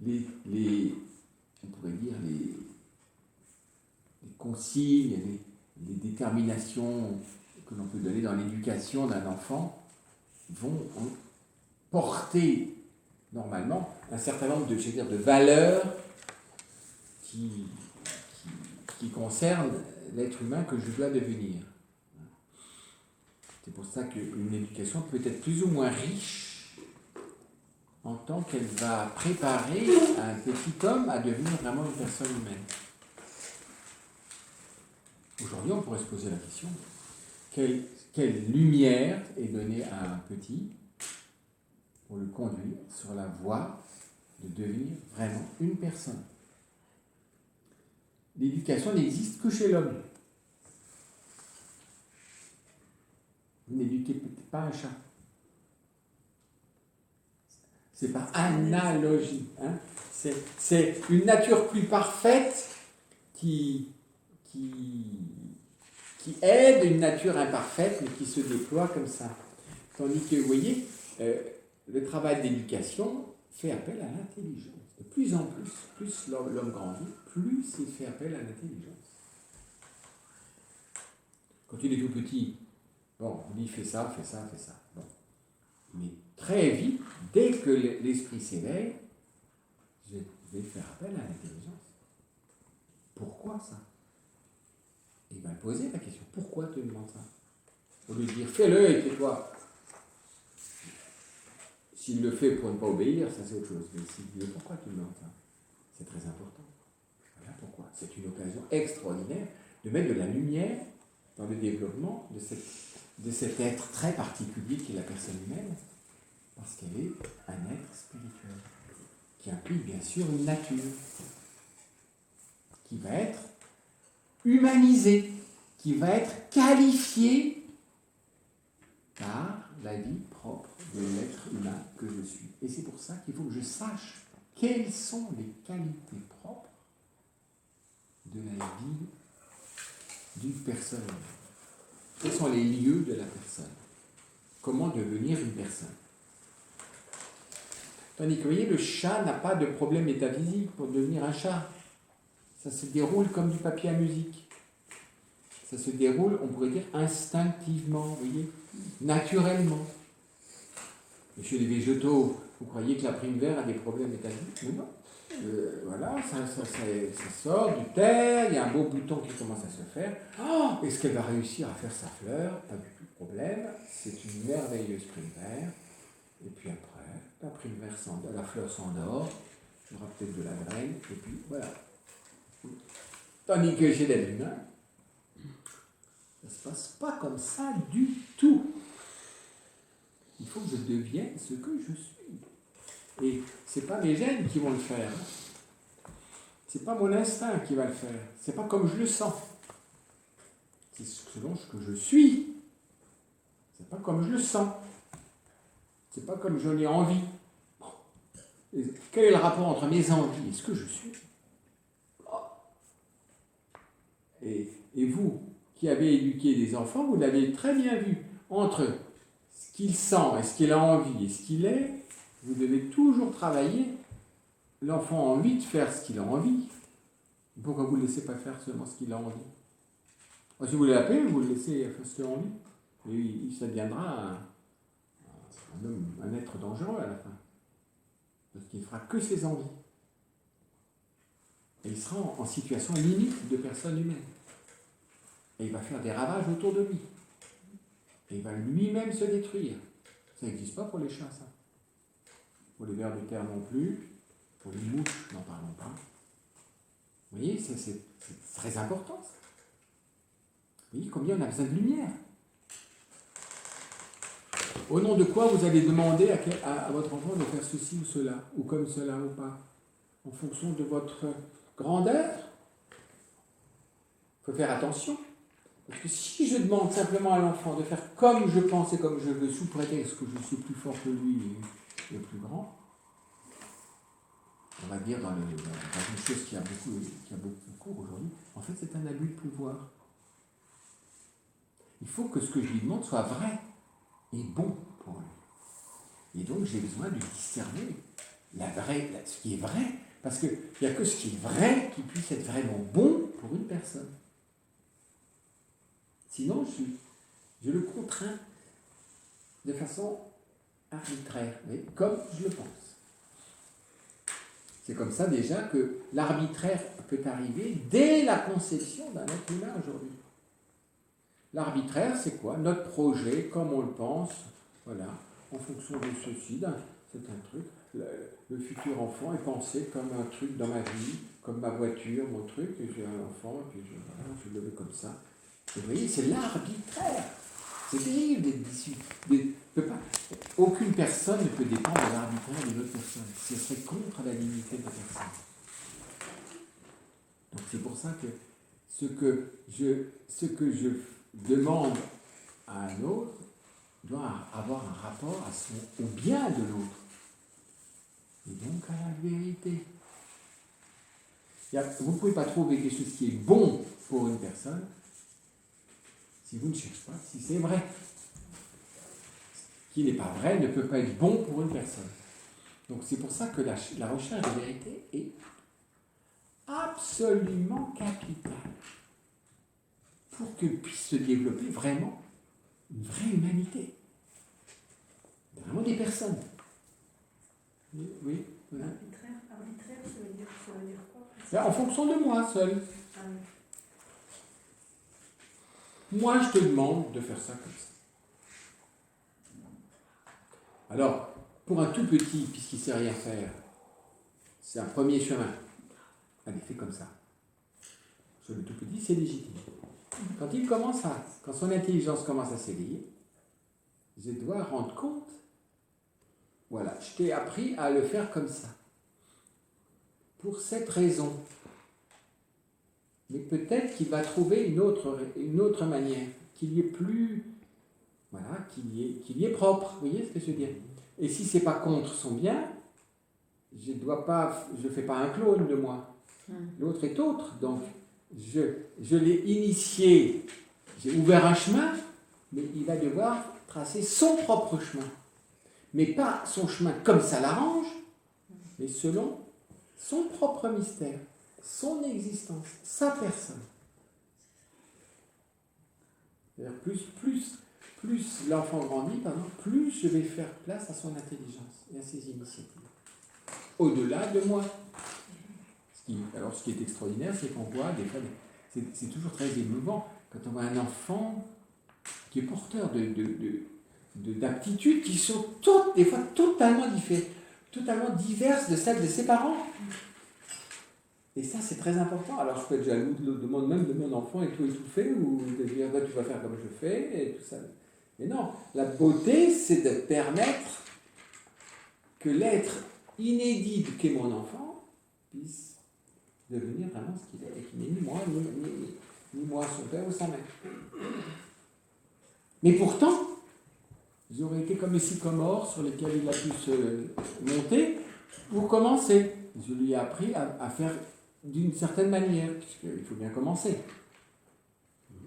on pourrait dire les consignes, les déterminations que l'on peut donner dans l'éducation d'un enfant vont porter normalement un certain nombre de valeurs qui concernent l'être humain que je dois devenir. C'est pour ça qu'une éducation peut être plus ou moins riche en tant qu'elle va préparer un petit homme à devenir vraiment une personne humaine. Aujourd'hui, on pourrait se poser la question, quelle lumière est donnée à un petit pour le conduire sur la voie de devenir vraiment une personne? L'éducation n'existe que chez l'homme. Vous n'éduquez pas un chat. C'est par analogie. Hein? C'est une nature plus parfaite qui aide une nature imparfaite, mais qui se déploie comme ça. Tandis que, vous voyez, le travail d'éducation fait appel à l'intelligence. De plus en plus l'homme grandit, plus il fait appel à l'intelligence. Quand il est tout petit, bon, on dit fais ça. Bon. Mais très vite, dès que l'esprit s'éveille, je vais faire appel à l'intelligence. Pourquoi ça? Il va poser la question, pourquoi tu demandes ça? Au lieu de dire fais-le et tais-toi. S'il le fait pour ne pas obéir, ça c'est autre chose. Mais s'il dit pourquoi tu demandes ça, c'est très important. Voilà pourquoi. C'est une occasion extraordinaire de mettre de la lumière dans le développement de cet être très particulier qui est la personne humaine Parce qu'elle est un être spirituel, qui implique bien sûr une nature, qui va être humanisée, qui va être qualifiée par la vie propre de l'être humain que je suis. Et c'est pour ça qu'il faut que je sache quelles sont les qualités propres de la vie d'une personne. Quels sont les lieux de la personne? Comment devenir une personne? Tandis que, vous voyez, le chat n'a pas de problème métaphysique pour devenir un chat. Ça se déroule comme du papier à musique. Ça se déroule, on pourrait dire, instinctivement, vous voyez, naturellement. Monsieur les végétaux, vous croyez que la prime vert a des problèmes métaphysiques? Mais non. Voilà, ça sort du terre, il y a un beau bouton qui commence à se faire. Oh, est-ce qu'elle va réussir à faire sa fleur? Pas du tout de problème. C'est une merveilleuse prime vert. Et puis après, la prime vert la fleur s'endort, il y aura peut-être de la graine, et puis voilà. Tandis que chez l'être humain, ça ne se passe pas comme ça du tout. Il faut que je devienne ce que je suis. Et ce n'est pas mes gènes qui vont le faire. Ce n'est pas mon instinct qui va le faire. Ce n'est pas comme je le sens. C'est selon ce que je suis. Ce n'est pas comme je le sens. Ce n'est pas comme j'en ai envie. Et quel est le rapport entre mes envies et ce que je suis? Et vous, qui avez éduqué des enfants, vous l'avez très bien vu. Entre ce qu'il sent et ce qu'il a envie et ce qu'il est, vous devez toujours travailler. L'enfant a envie de faire ce qu'il a envie. Pourquoi vous ne le laissez pas faire seulement ce qu'il a envie? Si vous l'appelez, vous le laissez faire ce qu'il a envie. Et ça deviendra un être dangereux à la fin. Parce qu'il ne fera que ses envies. Et il sera en situation limite de personne humaine. Et il va faire des ravages autour de lui. Et il va lui-même se détruire. Ça n'existe pas pour les chats, ça. Pour les vers de terre non plus. Pour les mouches, n'en parlons pas. Vous voyez, c'est très important, ça. Vous voyez combien on a besoin de lumière. Au nom de quoi vous allez demander à votre enfant de faire ceci ou cela, ou comme cela ou pas, en fonction de votre grandeur. Il faut faire attention. Parce que si je demande simplement à l'enfant de faire comme je pense et comme je veux, sous prétexte que je suis plus fort que lui et plus grand, on va dire dans une chose qui a beaucoup cours aujourd'hui, en fait c'est un abus de pouvoir. Il faut que ce que je lui demande soit vrai et bon pour lui. Et donc j'ai besoin de discerner ce qui est vrai, parce qu'il n'y a que ce qui est vrai qui puisse être vraiment bon pour une personne. Sinon, je le contrains de façon arbitraire, mais comme je le pense. C'est comme ça déjà que l'arbitraire peut arriver dès la conception d'un être humain aujourd'hui. L'arbitraire, c'est quoi? Notre projet, comme on le pense, voilà, en fonction de ceci, c'est un truc. Le futur enfant est pensé comme un truc dans ma vie, comme ma voiture, mon truc, et j'ai un enfant, et puis je le veux comme ça. Vous voyez, c'est l'arbitraire. C'est terrible d'être issu. Aucune personne ne peut dépendre de l'arbitraire d'une autre personne. Ce serait contre la dignité de la personne. Donc c'est pour ça que ce que je demande à un autre doit avoir un rapport au bien de l'autre. Et donc à la vérité. Vous ne pouvez pas trouver quelque chose qui est bon pour une personne si vous ne cherchez pas si c'est vrai. Ce qui n'est pas vrai ne peut pas être bon pour une personne. Donc c'est pour ça que la recherche de vérité est absolument capitale pour que puisse se développer vraiment une vraie humanité. Vraiment des personnes. Oui, voilà. Arbitraire, ça veut dire quoi? Là, en fonction de moi seul. Ah oui. Moi, je te demande de faire ça comme ça. Alors, pour un tout petit, puisqu'il ne sait rien faire, c'est un premier chemin. Allez, fais comme ça. Sur le tout petit, c'est légitime. Quand son intelligence commence à s'éveiller, je dois rendre compte Voilà, je t'ai appris à le faire comme ça. Pour cette raison. Mais peut-être qu'il va trouver une autre manière, qu'il y ait plus... Voilà, qu'il y ait propre. Vous voyez ce que je veux dire? Et si c'est pas contre son bien, je fais pas un clone de moi. L'autre est autre. Donc, je l'ai initié, j'ai ouvert un chemin, mais il va devoir tracer son propre chemin. Mais pas son chemin comme ça l'arrange, mais selon son propre mystère, son existence, sa personne. C'est-à-dire plus l'enfant grandit, plus je vais faire place à son intelligence et à ses initiatives. Au-delà de moi. Alors, ce qui est extraordinaire, c'est qu'on voit des fois, c'est toujours très émouvant, quand on voit un enfant qui est porteur d'aptitudes qui sont des fois totalement différentes, totalement diverses de celles de ses parents. Et ça, c'est très important. Alors, je peux être jaloux même de mon enfant et tout étouffé, ou de dire, tu vas faire comme je fais, et tout ça. Mais non, la beauté, c'est de permettre que l'être inédit qu'est mon enfant puisse devenir vraiment ce qu'il est, et qu'il n'est ni moi, ni moi son père ou sa mère. Mais pourtant, j'aurais été comme les sycomores sur lesquels il a pu se monter pour commencer. Je lui ai appris à faire d'une certaine manière, puisqu'il faut bien commencer.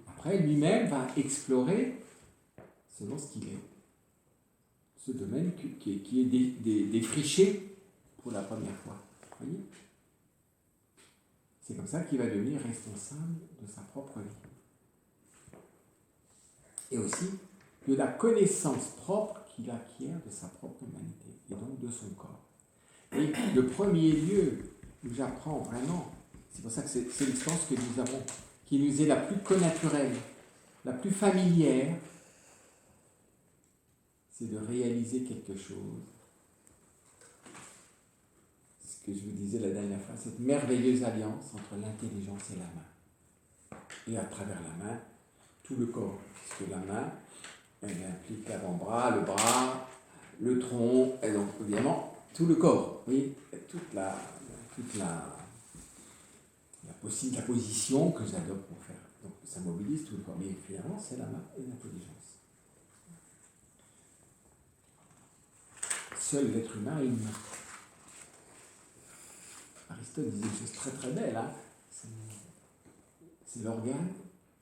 Après, lui-même va explorer selon ce qu'il est. Ce domaine qui est défriché pour la première fois. Vous voyez ? C'est comme ça qu'il va devenir responsable de sa propre vie. Et aussi de la connaissance propre qu'il acquiert de sa propre humanité, et donc de son corps. Et le premier lieu où j'apprends vraiment, c'est pour ça que c'est l'expérience que nous avons, qui nous est la plus connaturelle, la plus familière, c'est de réaliser quelque chose. Ce que je vous disais la dernière fois, cette merveilleuse alliance entre l'intelligence et la main. Et à travers la main, tout le corps. Puisque la main, elle implique l'avant-bras, le bras, le tronc, et donc évidemment tout le corps. Vous voyez, toute la position que j'adopte pour faire. Donc ça mobilise tout le corps. Mais finalement, c'est la main et l'intelligence. Seul l'être humain est une main. Aristote disait une chose très très belle, hein. C'est l'organe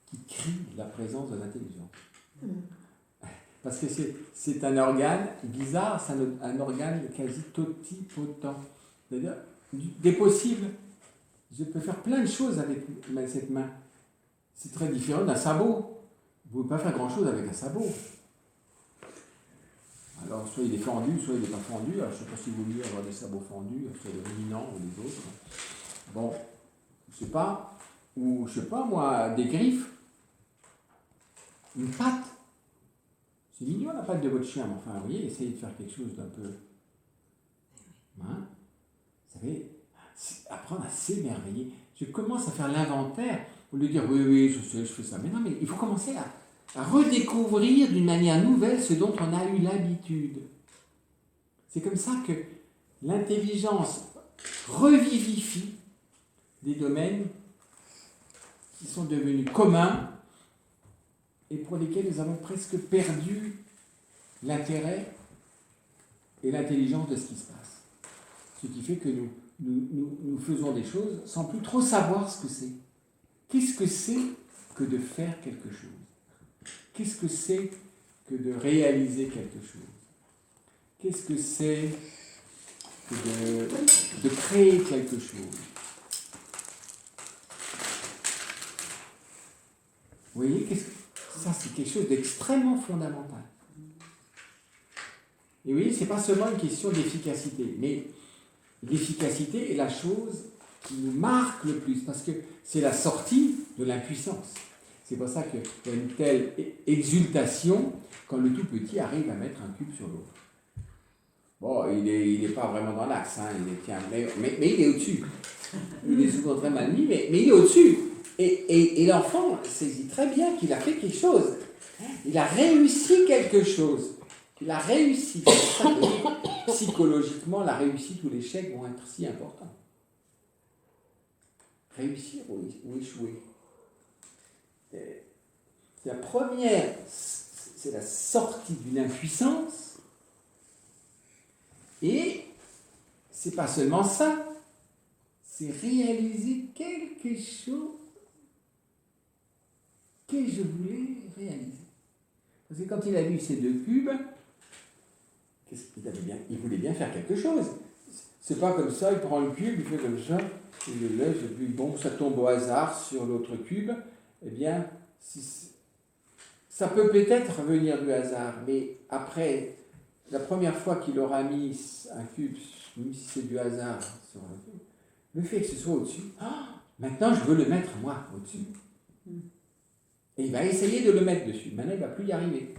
qui crie la présence de l'intelligence. Parce que c'est un organe bizarre, c'est un organe quasi totipotent. C'est-à-dire, des possibles. Je peux faire plein de choses avec cette main. C'est très différent d'un sabot. Vous ne pouvez pas faire grand-chose avec un sabot. Alors, soit il est fendu, soit il n'est pas fendu. Alors, je ne sais pas si vous voulez avoir des sabots fendus, soit les ruminants ou les autres. Bon, je ne sais pas. Ou, je ne sais pas, moi, des griffes. Une patte. C'est mignon, la patte de votre chien. Mais enfin, vous voyez, essayez de faire quelque chose d'un peu... Hein? Vous savez, apprendre à s'émerveiller. Je commence à faire l'inventaire. Au lieu de dire, oui, je sais, je fais ça. Mais non, mais il faut commencer à redécouvrir d'une manière nouvelle ce dont on a eu l'habitude. C'est comme ça que l'intelligence revivifie des domaines qui sont devenus communs et pour lesquels nous avons presque perdu l'intérêt et l'intelligence de ce qui se passe. Ce qui fait que nous faisons des choses sans plus trop savoir ce que c'est. Qu'est-ce que c'est que de faire quelque chose ? Qu'est-ce que c'est que de réaliser quelque chose? Qu'est-ce que c'est que de créer quelque chose? Vous voyez, ça c'est quelque chose d'extrêmement fondamental. Et vous voyez, ce n'est pas seulement une question d'efficacité, mais l'efficacité est la chose qui nous marque le plus, parce que c'est la sortie de l'impuissance. C'est pour ça qu'il y a une telle exultation quand le tout petit arrive à mettre un cube sur l'autre. Bon, il n'est pas vraiment dans l'axe, hein, mais il est au-dessus. Il est souvent très mal mis, mais il est au-dessus. Et l'enfant saisit très bien qu'il a fait quelque chose. Il a réussi quelque chose. La réussite, c'est ça que, psychologiquement, la réussite ou l'échec vont être si importants. Réussir ou échouer. C'est la première, c'est la sortie d'une impuissance, et c'est pas seulement ça, c'est réaliser quelque chose que je voulais réaliser. Parce que quand il a vu ces deux cubes, qu'est-ce qu'il avait bien ? Il voulait bien faire quelque chose. C'est pas comme ça, il prend le cube, il fait comme ça, il le lève, et puis bon, ça tombe au hasard sur l'autre cube. Eh bien, ça peut peut-être venir du hasard, mais après, la première fois qu'il aura mis un cube, même si c'est du hasard, sur le cube, le fait que ce soit au-dessus, maintenant je veux le mettre moi au-dessus. Et il va essayer de le mettre dessus. Maintenant, il ne va plus y arriver.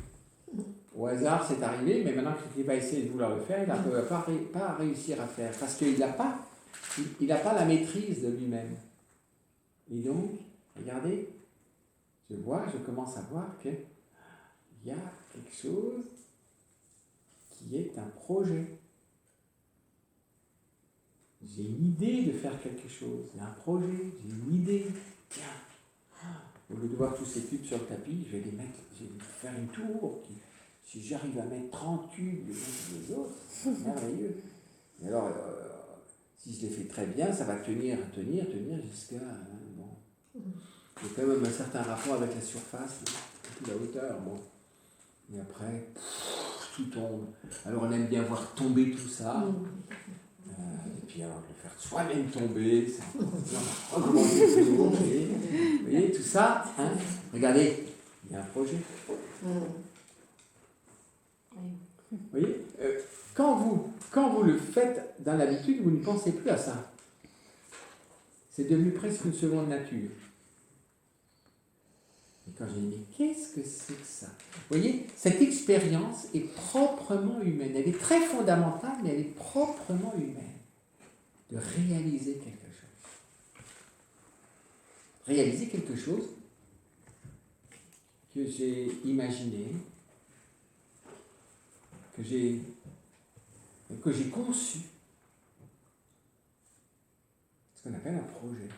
Au hasard, c'est arrivé, mais maintenant qu'il va essayer de vouloir le faire, il ne va pas réussir à faire. Parce qu'il n'a pas la maîtrise de lui-même. Et donc, regardez, je commence à voir qu'il y a quelque chose qui est un projet. J'ai une idée de faire quelque chose. Il y a un projet, j'ai une idée. Tiens, au lieu de voir tous ces cubes sur le tapis, je vais faire une tour. Si j'arrive à mettre 30 cubes les uns sur les autres, c'est merveilleux. Et alors, si je les fais très bien, ça va tenir jusqu'à... bon. Il y a quand même un certain rapport avec la surface, et puis la hauteur. Bon. Et après, tout tombe. Alors on aime bien voir tomber tout ça. Et puis alors le faire soi-même tomber, augmenter toujours. Vous voyez, tout ça, hein. Regardez, il y a un projet. Vous voyez, quand vous le faites dans l'habitude, vous ne pensez plus à ça. C'est devenu presque une seconde nature. Et quand j'ai dit, qu'est-ce que c'est que ça ? Vous voyez, cette expérience est proprement humaine. Elle est très fondamentale, mais elle est proprement humaine. De réaliser quelque chose. Réaliser quelque chose que j'ai imaginé, que j'ai conçu. Ce qu'on appelle un projet.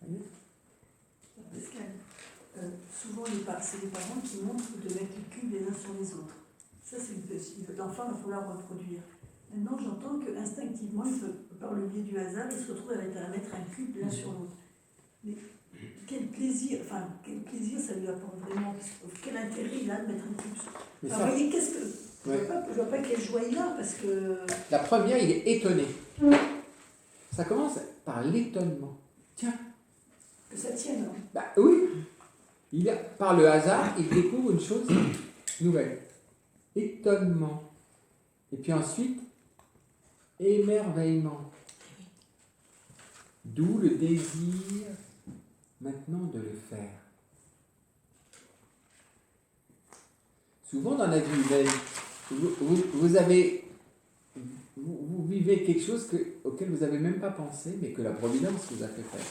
Vous voyez ? Pascal, souvent c'est les parents qui montrent de mettre les cubes les uns sur les autres. Ça, l'enfant va falloir reproduire. Maintenant, j'entends qu'instinctivement, par le biais du hasard, il se retrouve à mettre un cube l'un sur l'autre. Mais quel plaisir ça lui apporte vraiment. Quel intérêt il a de mettre un cube sur l'autre. Vous voyez, je vois pas quelle joie il a, parce que... La première, il est étonné. Ça commence par l'étonnement. Tiens. Que ça tienne, hein. Bah oui. Par le hasard, il découvre une chose nouvelle. Étonnement. Et puis ensuite, émerveillement. D'où le désir maintenant de le faire. Souvent dans la vie humaine, vous vivez quelque chose auquel vous n'avez même pas pensé, mais que la Providence vous a fait faire.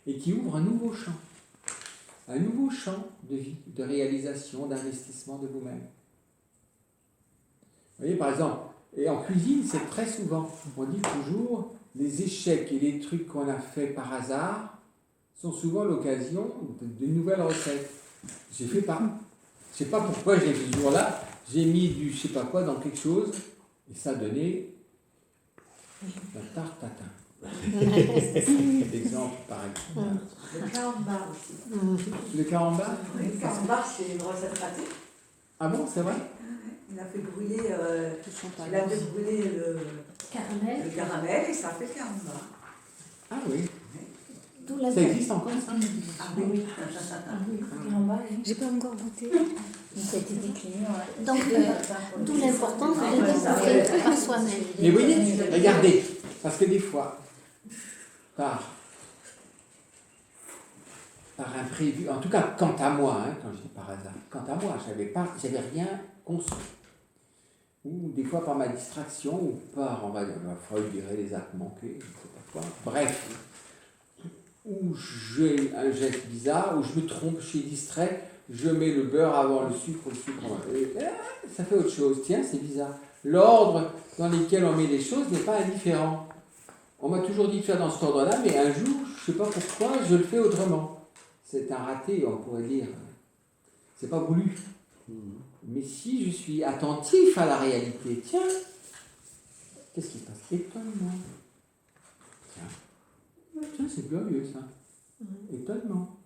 Et qui ouvre un nouveau champ de vie, de réalisation, d'investissement de vous-même. Vous voyez, par exemple, et en cuisine, c'est très souvent, on dit toujours, les échecs et les trucs qu'on a fait par hasard sont souvent l'occasion d'une nouvelle recette. Je ne sais pas pourquoi j'ai fait ce jour-là, j'ai mis du je ne sais pas quoi dans quelque chose, et ça a donné la tarte tatin. L'exemple pareil. Le carambar aussi. Le carambar ? Oui, le carambar, c'est une recette ratée. Ah bon, c'est vrai ? Il a fait brûler, le caramel et ça a fait le carambar. Ah oui. Ça existe encore ça ? Ah oui. J'ai pas encore goûté. Ça a été décliné. Donc, d'où l'importance de le découvrir par soi-même. Mais vous voyez, regardez, parce que des fois, par imprévu, en tout cas, quant à moi, quand je dis par hasard, quant à moi, j'avais rien conçu. Ou des fois par ma distraction, ou par, on va dire, Freud dirait les actes manqués, je ne sais pas quoi. Bref, où j'ai un geste bizarre, où je me trompe, je suis distrait, je mets le beurre avant le sucre avant. Ça fait autre chose. Tiens, c'est bizarre. L'ordre dans lequel on met les choses n'est pas indifférent. On m'a toujours dit de faire dans cet ordre-là, mais un jour, je ne sais pas pourquoi, je le fais autrement. C'est un raté, on pourrait dire. C'est pas voulu. Mais si je suis attentif à la réalité, tiens, qu'est-ce qui se passe? Étonnement. Tiens, c'est curieux ça. Étonnement.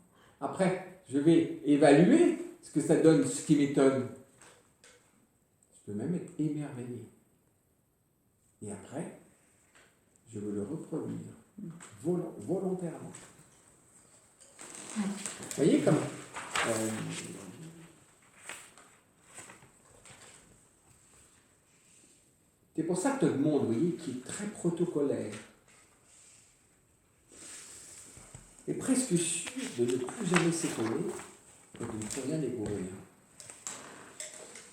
Après, je vais évaluer ce que ça donne, ce qui m'étonne. Je peux même être émerveillé. Et après, je veux le reproduire volontairement. Vous voyez comme c'est pour ça que notre monde, vous voyez, qui est très protocolaire, est presque sûr de ne plus jamais s'étonner et de ne plus rien découvrir.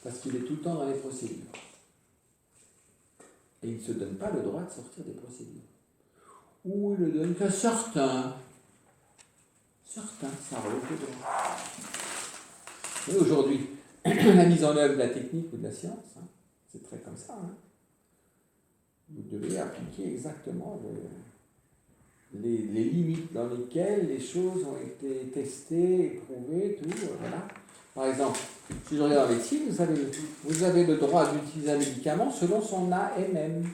Parce qu'il est tout le temps dans les procédures. Et il ne se donne pas le droit de sortir des procédures. Ou il ne donne qu'à certains. Certains, ça relève le droit. Et aujourd'hui, la mise en œuvre de la technique ou de la science, c'est très comme ça. Vous devez appliquer exactement les limites dans lesquelles les choses ont été testées, éprouvées, tout. Voilà. Par exemple, si je regarde en médecine, vous avez le droit d'utiliser un médicament selon son AMM.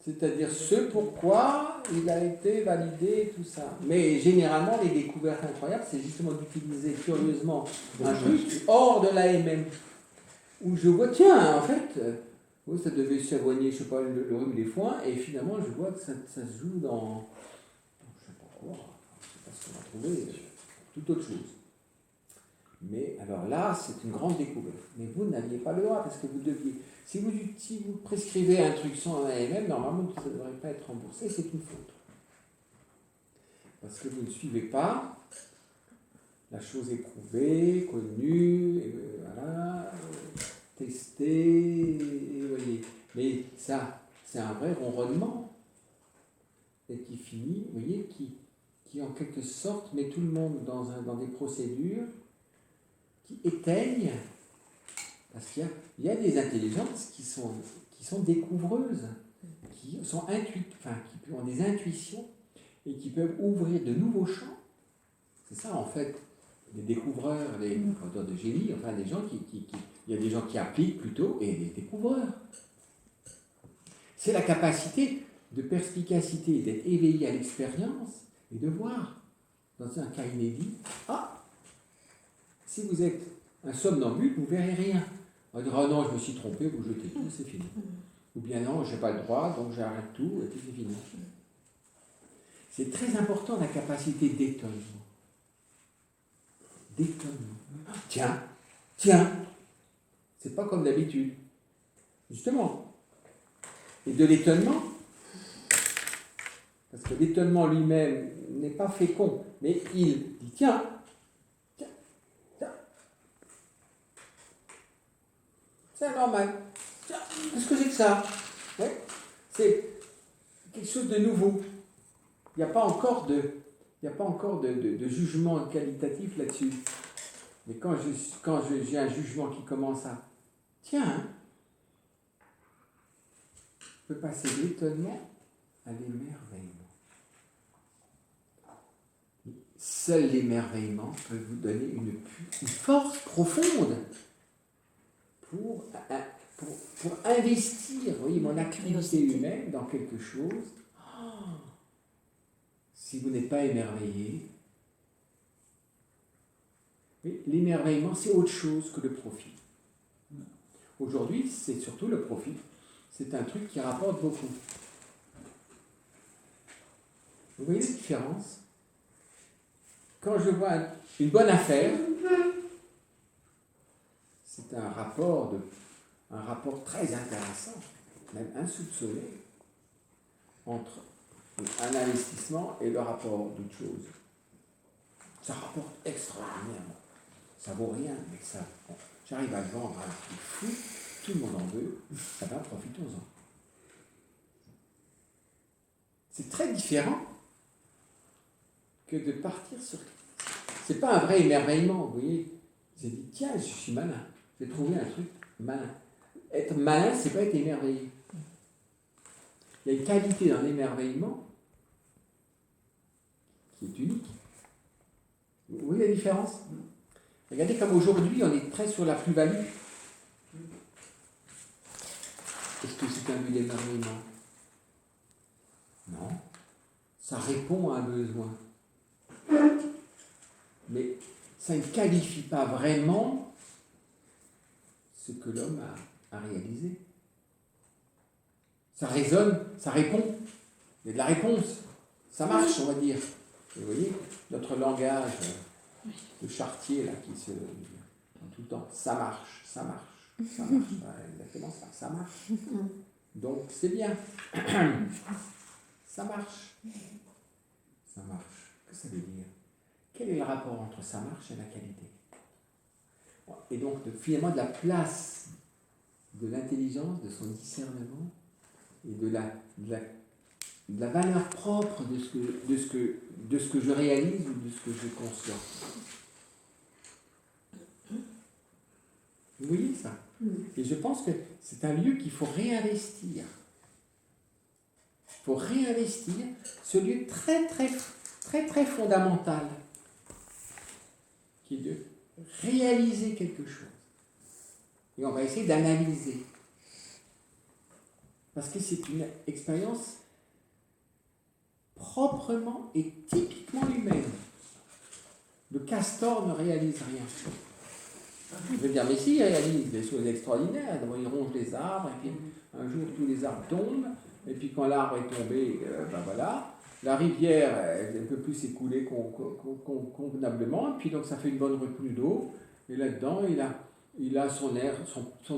C'est-à-dire ce pourquoi il a été validé, tout ça. Mais généralement, les découvertes incroyables, c'est justement d'utiliser curieusement un truc hors de l'AMM. Où je vois, tiens, en fait, ça devait soigner, je ne sais pas, le rhume des foins, et finalement, je vois que ça se joue dans, je ne sais pas quoi, je ne sais pas ce qu'on va trouver, toute autre chose. Mais alors là, c'est une grande découverte. Mais vous n'aviez pas le droit, parce que vous deviez... Si vous prescrivez un truc sans un AMM, normalement, ça ne devrait pas être remboursé, c'est une faute. Parce que vous ne suivez pas la chose éprouvée, connue, voilà, testée, voyez. Mais ça, c'est un vrai ronronnement. Et qui finit, vous voyez, qui en quelque sorte met tout le monde dans des procédures qui éteignent. Parce qu'il y a des intelligences qui sont découvreuses, qui sont qui ont des intuitions et qui peuvent ouvrir de nouveaux champs. C'est ça en fait, les découvreurs, les auteurs de génie, enfin des gens il y a des gens qui appliquent plutôt et des découvreurs. C'est la capacité de perspicacité, d'être éveillé à l'expérience et de voir, dans un cas inédit, si vous êtes un somnambule, vous ne verrez rien. On va dire, oh non, je me suis trompé, vous jetez tout, c'est fini. Ou bien non, je n'ai pas le droit, donc j'arrête tout, et puis c'est fini. C'est très important la capacité d'étonnement. Tiens, c'est pas comme d'habitude. Justement. Et de l'étonnement, parce que l'étonnement lui-même n'est pas fécond, mais il dit, tiens. C'est normal. Qu'est-ce que c'est que ça? Ouais. C'est quelque chose de nouveau. Il n'y a pas encore de jugement qualitatif là-dessus. Mais quand j'ai un jugement qui commence à... Tiens, je peux passer de l'étonnement à l'émerveillement. Seul l'émerveillement peut vous donner une force profonde pour investir, vous voyez, mon activité humaine dans quelque chose. Si vous n'êtes pas émerveillé, mais l'émerveillement, c'est autre chose que le profit. Aujourd'hui, c'est surtout le profit. C'est un truc qui rapporte beaucoup. Vous voyez la différence? Quand je vois une bonne affaire, c'est un rapport très intéressant, même insoupçonné, entre un investissement et le rapport d'autre chose. Ça rapporte extraordinairement. Ça vaut rien, mais j'arrive à le vendre à un prix fou, tout le monde en veut, ça va, profitons-en. C'est très différent que de partir sur C'est pas un vrai émerveillement, vous voyez. J'ai dit, tiens, je suis malin. J'ai trouvé un truc malin. Être malin, c'est pas être émerveillé. Il y a une qualité dans l'émerveillement qui est unique. Vous voyez la différence? Regardez comme aujourd'hui, on est très sur la plus-value. Est-ce que c'est un but d'émerveillement? Non. Ça répond à un besoin. Mais ça ne qualifie pas vraiment ce que l'homme a réalisé. Ça résonne, ça répond. Il y a de la réponse. Ça marche, on va dire. Et vous voyez, notre langage de Chartier, là, qui se dit tout le temps, ça marche, ça marche, ça marche. Exactement ça, ça marche. Donc, c'est bien. Ça marche. Ça marche. Qu'est-ce que ça veut dire? Quel est le rapport entre ça marche et la qualité? Et donc, finalement, de la place de l'intelligence, de son discernement, et de la valeur propre de ce que je réalise ou de ce que je conçois. Vous voyez ça? Et je pense que c'est un lieu qu'il faut réinvestir. Il faut réinvestir ce lieu très, très, très, très fondamental, qui est de réaliser quelque chose. Et on va essayer d'analyser. Parce que c'est une expérience proprement et typiquement humaine. Le castor ne réalise rien. Je veux dire, mais si, il réalise des choses extraordinaires. D'abord, il ronge les arbres, et puis un jour, tous les arbres tombent, et puis quand l'arbre est tombé, ben voilà, la rivière, elle ne peut plus s'écouler convenablement, et puis donc ça fait une bonne retenue d'eau, et là-dedans, il a son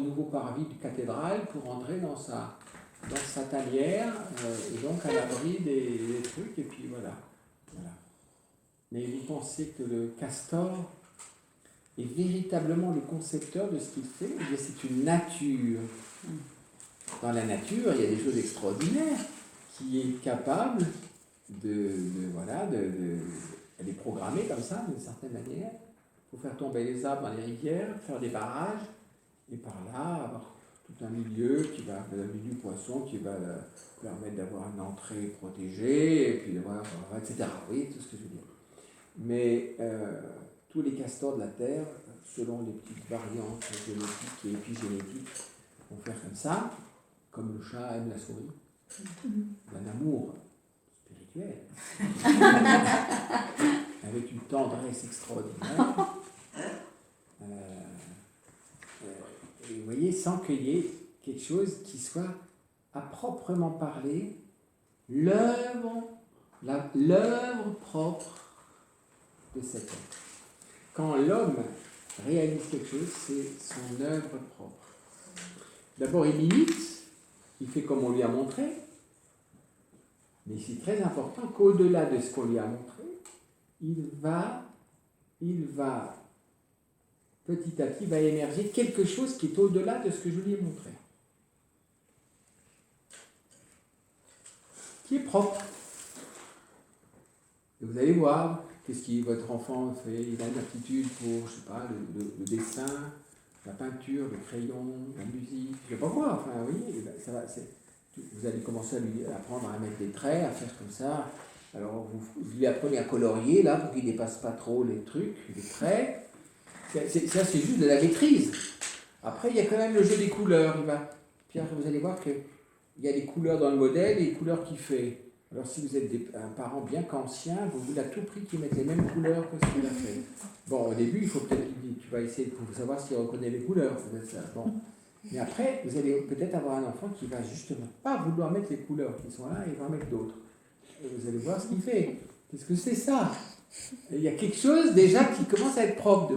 nouveau parvis de cathédrale pour entrer dans sa tanière, et donc à l'abri des trucs, et puis voilà. Mais vous pensez que le castor est véritablement le concepteur de ce qu'il fait? C'est une nature. Dans la nature, il y a des choses extraordinaires qui est capable elle est programmée comme ça, d'une certaine manière, pour faire tomber les arbres dans les rivières, faire des barrages, et par là avoir tout un milieu le milieu du poisson qui va permettre d'avoir une entrée protégée, et puis etc. Vous voyez tout ce que je veux dire. Mais tous les castors de la Terre, selon les petites variantes génétiques et épigénétiques, vont faire comme ça, comme le chat aime la souris. Un amour spirituel, avec une tendresse extraordinaire. Et vous voyez, sans qu'il y ait quelque chose qui soit, à proprement parler, l'œuvre propre de cet homme. Quand l'homme réalise quelque chose, c'est son œuvre propre. D'abord, il imite, il fait comme on lui a montré, mais c'est très important qu'au-delà de ce qu'on lui a montré, il va petit à petit, va émerger quelque chose qui est au-delà de ce que je lui ai montré. Qui est propre. Et vous allez voir, qu'est-ce que votre enfant fait? Il a une aptitude pour, je ne sais pas, le dessin, la peinture, le crayon, la musique, je ne sais pas quoi, enfin oui, ça va, vous allez commencer à lui apprendre à mettre des traits, à faire comme ça. Alors vous lui apprenez à colorier là pour qu'il ne dépasse pas trop les trucs, les traits. Ça c'est juste de la maîtrise. Après il y a quand même le jeu des couleurs. Pierre, vous allez voir qu'il y a des couleurs dans le modèle et les couleurs qu'il fait. Alors si vous êtes un parent bien kantien, vous voulez à tout prix qu'il mette les mêmes couleurs que ce qu'il a fait. Bon, au début, il faut peut-être tu vas essayer de savoir s'il reconnaît les couleurs. Bon. Mais après, vous allez peut-être avoir un enfant qui va justement pas vouloir mettre les couleurs qui sont là et va en mettre d'autres. Et vous allez voir ce qu'il fait. Qu'est-ce que c'est ça? Et il y a quelque chose déjà qui commence à être propre,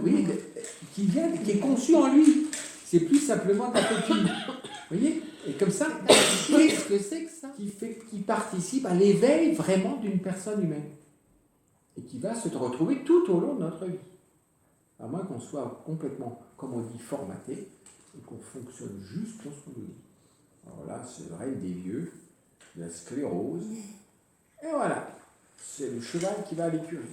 qui est conçu en lui. C'est plus simplement de la copie. Vous voyez? Et comme ça, qu'est-ce que c'est que ça qui participe à l'éveil vraiment d'une personne humaine et qui va se retrouver tout au long de notre vie. À moins qu'on soit complètement, comme on dit, formaté et qu'on fonctionne juste dans ce qu'on nous dit. Alors là, c'est le règne des vieux, la sclérose, et voilà, c'est le cheval qui va à l'écurie.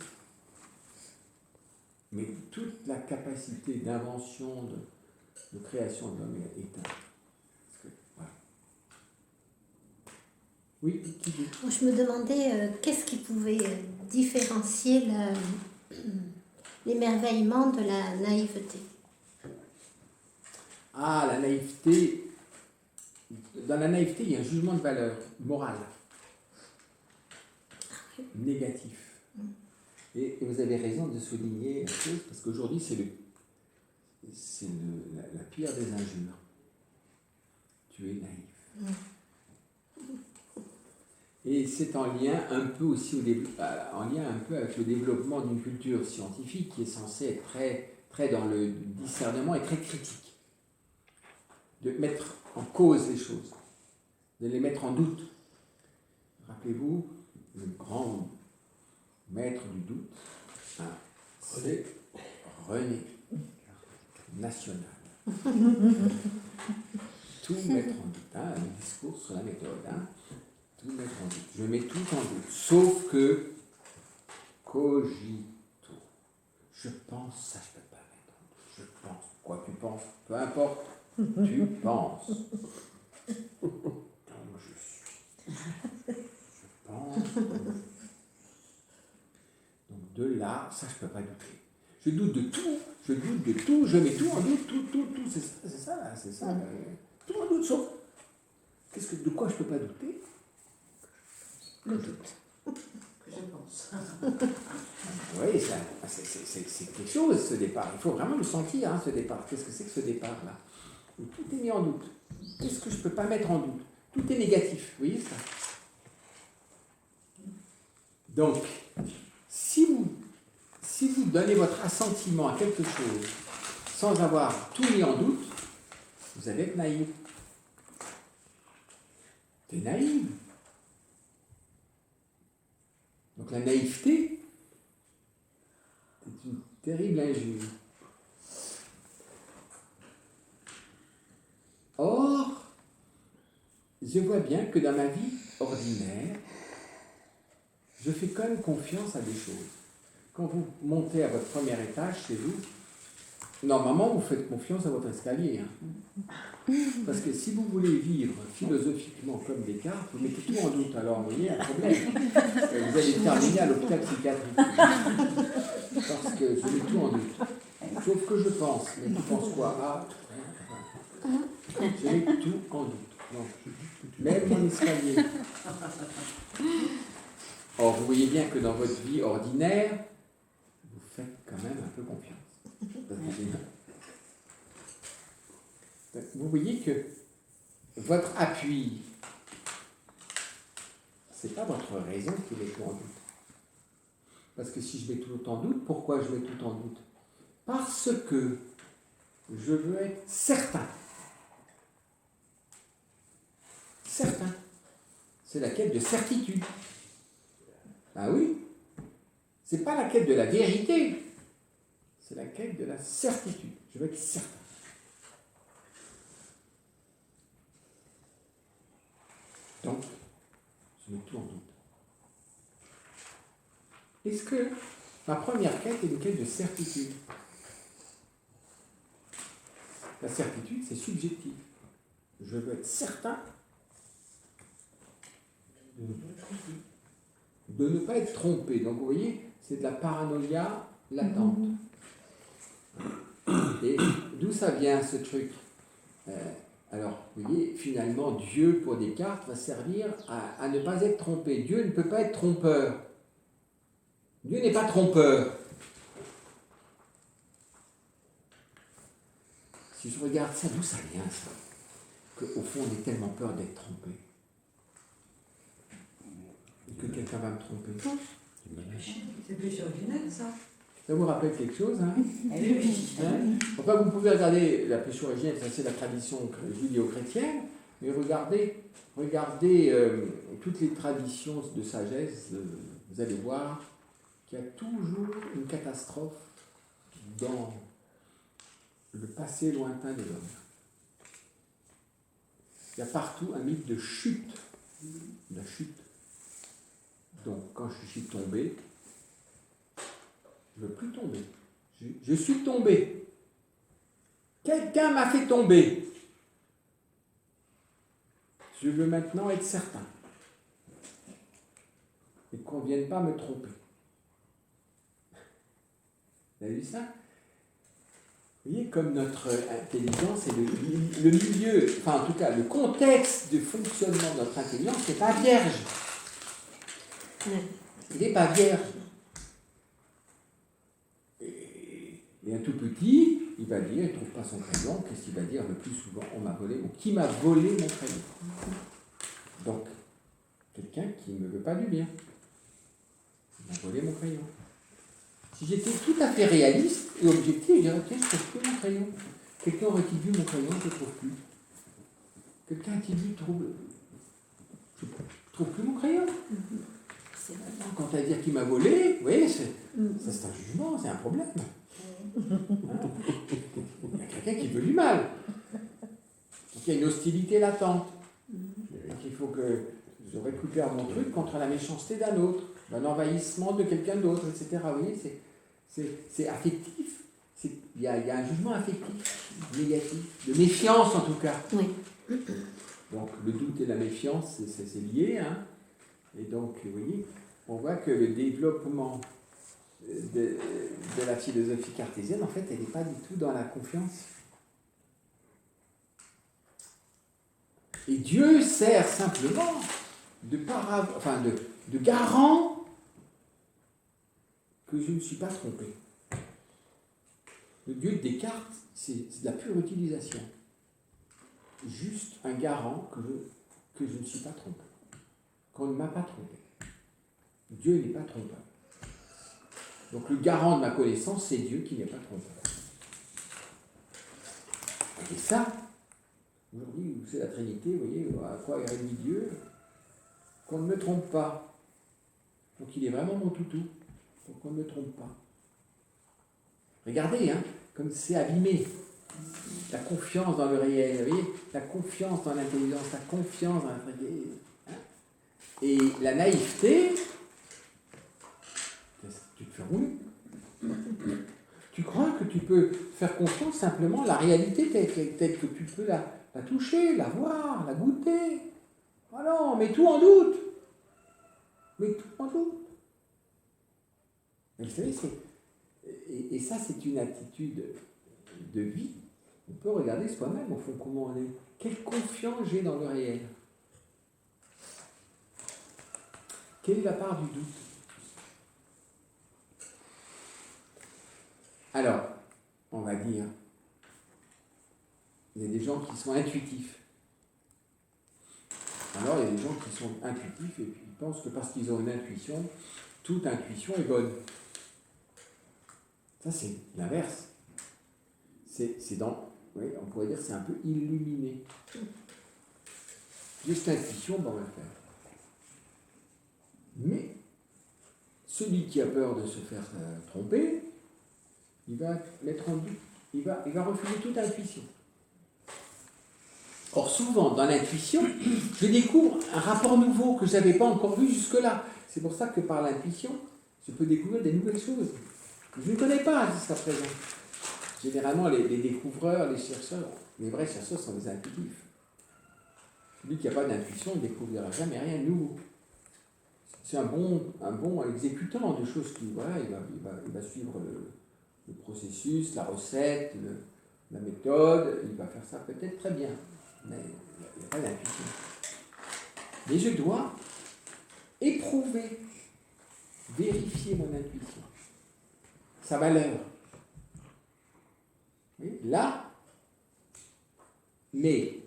Mais toute la capacité d'invention, de création de l'homme est éteinte. Voilà. Oui, qui dit? Moi, je me demandais qu'est-ce qui pouvait différencier l'émerveillement de la naïveté. Ah, la naïveté. Dans la naïveté, il y a un jugement de valeur morale, négatif. Et vous avez raison de souligner une chose, parce qu'aujourd'hui, c'est la pire des injures. Tu es naïf. Et c'est en lien un peu aussi en lien un peu avec le développement d'une culture scientifique qui est censée être très, très dans le discernement et très critique. De mettre en cause les choses, de les mettre en doute. Rappelez-vous, le grand maître du doute, c'est René, national. Tout mettre en doute, un discours sur la méthode. Tout mettre en doute. Je mets tout en doute, sauf que cogito. Je pense, ça je peux pas mettre en doute. Je pense. Quoi tu penses? Peu importe. Tu penses. Comme je suis. Je pense. Donc de là, ça je peux pas douter. Je doute de tout. Je mets tout en doute, tout. C'est ça. Tout en doute, sauf. De quoi je peux pas douter? Le doute. Que je pense. Oui, c'est quelque chose, ce départ. Il faut vraiment le sentir, ce départ. Qu'est-ce que c'est que ce départ-là? Tout est mis en doute. Qu'est-ce que je ne peux pas mettre en doute? Tout est négatif. Vous voyez ça? Donc, si vous donnez votre assentiment à quelque chose sans avoir tout mis en doute, vous allez être naïf. T'es naïf. Donc la naïveté, c'est une terrible injure. Or, je vois bien que dans ma vie ordinaire, je fais quand même confiance à des choses. Quand vous montez à votre premier étage chez vous, normalement vous faites confiance à votre escalier. Parce que si vous voulez vivre philosophiquement comme Descartes, vous mettez tout en doute. Alors, vous voyez, un problème. Vous allez terminer à l'hôpital psychiatrique. Parce que je mets tout en doute. Sauf que je pense. Mais tu penses quoi? Je mets tout en doute. Donc, même mon escalier. Or, vous voyez bien que dans votre vie ordinaire, vous faites quand même un peu confiance. Vous voyez que votre appui, c'est pas votre raison qui met tout en doute. Parce que si je mets tout en doute, pourquoi je mets tout en doute? Parce que je veux être certain. Certain. C'est la quête de certitude. Ah oui. C'est pas la quête de la vérité. C'est la quête de la certitude. Je veux être certain. Donc, je mets tout en doute. Est-ce que ma première quête est une quête de certitude? La certitude, c'est subjectif. Je veux être certain de ne pas être trompé. Donc, vous voyez, c'est de la paranoïa latente. Et d'où ça vient, ce truc? Alors, vous voyez, finalement, Dieu, pour Descartes, va servir à ne pas être trompé. Dieu ne peut pas être trompeur. Dieu n'est pas trompeur. Si je regarde ça, d'où ça vient, ça? Qu'au fond, on ait tellement peur d'être trompé. Et que quelqu'un va me tromper. C'est plus original, ça. Ça vous rappelle quelque chose, hein? Oui. Enfin, vous pouvez regarder la péché originelle, ça c'est la tradition judéo-chrétienne, mais regardez toutes les traditions de sagesse, vous allez voir qu'il y a toujours une catastrophe dans le passé lointain de l'homme. Il y a partout un mythe de chute, la chute. Donc, quand je suis tombé, je ne veux plus tomber. Je suis tombé. Quelqu'un m'a fait tomber. Je veux maintenant être certain. Et qu'on ne vienne pas me tromper. Vous avez vu ça? Vous voyez, comme notre intelligence et le milieu, enfin en tout cas le contexte de fonctionnement de notre intelligence n'est pas vierge. Il n'est pas vierge. Et un tout petit, il va dire, il ne trouve pas son crayon, qu'est-ce qu'il va dire le plus souvent? On m'a volé, qui m'a volé mon crayon? Donc, quelqu'un qui ne me veut pas du bien. Il m'a volé mon crayon. Si j'étais tout à fait réaliste et objectif, je dirais, tiens, je ne trouve plus mon crayon. Quelqu'un aurait-il vu mon crayon, je ne le trouve plus. Quelqu'un a-t-il vu, je ne trouve plus mon crayon. Quand on va dire qu'il m'a volé, vous voyez, ça c'est un jugement, c'est un problème. Hein? Il y a quelqu'un qui veut du mal. Donc il y a une hostilité latente. Il faut que je récupère mon truc contre la méchanceté d'un autre, un envahissement de quelqu'un d'autre, etc. Vous voyez, c'est affectif. Il y a un jugement affectif, négatif, de méfiance en tout cas. Oui. Donc le doute et la méfiance, c'est lié. Hein. Et donc, vous voyez, on voit que le développement de la philosophie cartésienne, en fait, elle n'est pas du tout dans la confiance. Et Dieu sert simplement de garant que je ne suis pas trompé. Le Dieu de Descartes, c'est de la pure utilisation. Juste un garant que je ne suis pas trompé. Qu'on ne m'a pas trompé. Dieu n'est pas trompeur. Donc le garant de ma connaissance, c'est Dieu qui n'est pas trompeur. Et ça, aujourd'hui, c'est la Trinité, vous voyez, à quoi est réuni Dieu, qu'on ne me trompe pas. Donc il est vraiment mon toutou, pour qu'on ne me trompe pas. Regardez, hein, comme c'est abîmé. La confiance dans le réel, vous voyez, la confiance dans l'intelligence, la confiance dans la réel. Hein. Et la naïveté, tu te fais rouler. Tu crois que tu peux faire confiance simplement à la réalité telle que tu peux la toucher, la voir, la goûter. Ah non, mets tout en doute. Mets tout en doute. Et vous savez, et ça, c'est une attitude de vie. On peut regarder soi-même, au fond, comment on est. Quelle confiance j'ai dans le réel? Quelle est la part du doute? Alors, on va dire, il y a des gens qui sont intuitifs. Alors, il y a des gens qui sont intuitifs et puis ils pensent que parce qu'ils ont une intuition, toute intuition est bonne. Ça, c'est l'inverse. C'est dans, oui, on pourrait dire, c'est un peu illuminé. Juste intuition, on va le faire. Mais, celui qui a peur de se faire tromper, il va mettre en doute, il va refuser toute intuition. Or, souvent, dans l'intuition, je découvre un rapport nouveau que je n'avais pas encore vu jusque-là. C'est pour ça que par l'intuition, je peux découvrir des nouvelles choses que je ne connais pas jusqu'à présent. Généralement, les découvreurs, les chercheurs, les vrais chercheurs sont des intuitifs. Celui qui n'a pas d'intuition, il ne découvrira jamais rien de nouveau. C'est un bon exécutant de choses qui, voilà, il va suivre le processus, la recette, la méthode, il va faire ça peut-être très bien, mais il n'y a pas d'intuition. Mais je dois éprouver, vérifier mon intuition, sa valeur. Oui, là, mais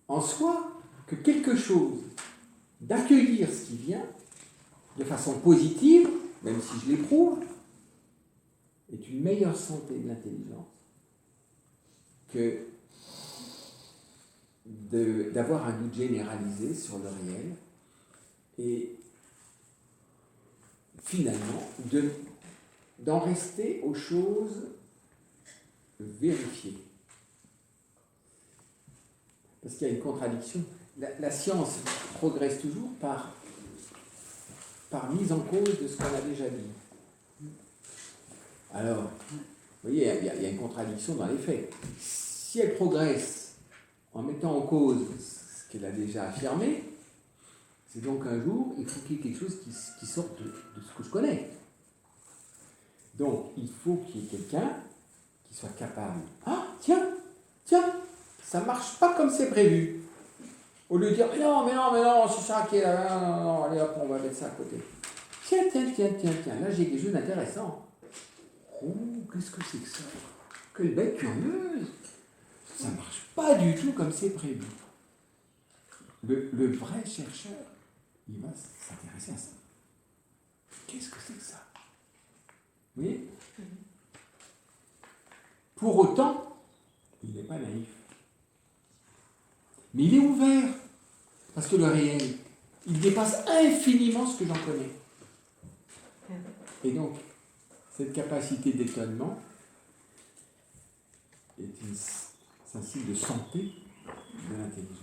en soi, que quelque chose, d'accueillir ce qui vient, de façon positive, même si je l'éprouve, est une meilleure santé de l'intelligence que d'avoir un doute généralisé sur le réel et finalement d'en rester aux choses vérifiées. Parce qu'il y a une contradiction. La science progresse toujours par par mise en cause de ce qu'on a déjà dit. Alors, vous voyez, il y a une contradiction dans les faits. Si elle progresse en mettant en cause ce qu'elle a déjà affirmé, c'est donc un jour, il faut qu'il y ait quelque chose qui sorte de ce que je connais. Donc, il faut qu'il y ait quelqu'un qui soit capable. Ah, tiens, ça ne marche pas comme c'est prévu. Au lieu de dire, mais non, c'est ça qui est là, non, allez hop, on va mettre ça à côté. Tiens, là j'ai quelque chose d'intéressant. Oh, qu'est-ce que c'est que ça? Quelle bête curieuse! Ça ne marche pas du tout comme c'est prévu. Le vrai chercheur, il va s'intéresser à ça. Qu'est-ce que c'est que ça? Vous voyez? Pour autant, il n'est pas naïf. Mais il est ouvert. Parce que le réel, il dépasse infiniment ce que j'en connais. Et donc, cette capacité d'étonnement est un signe de santé de l'intelligence.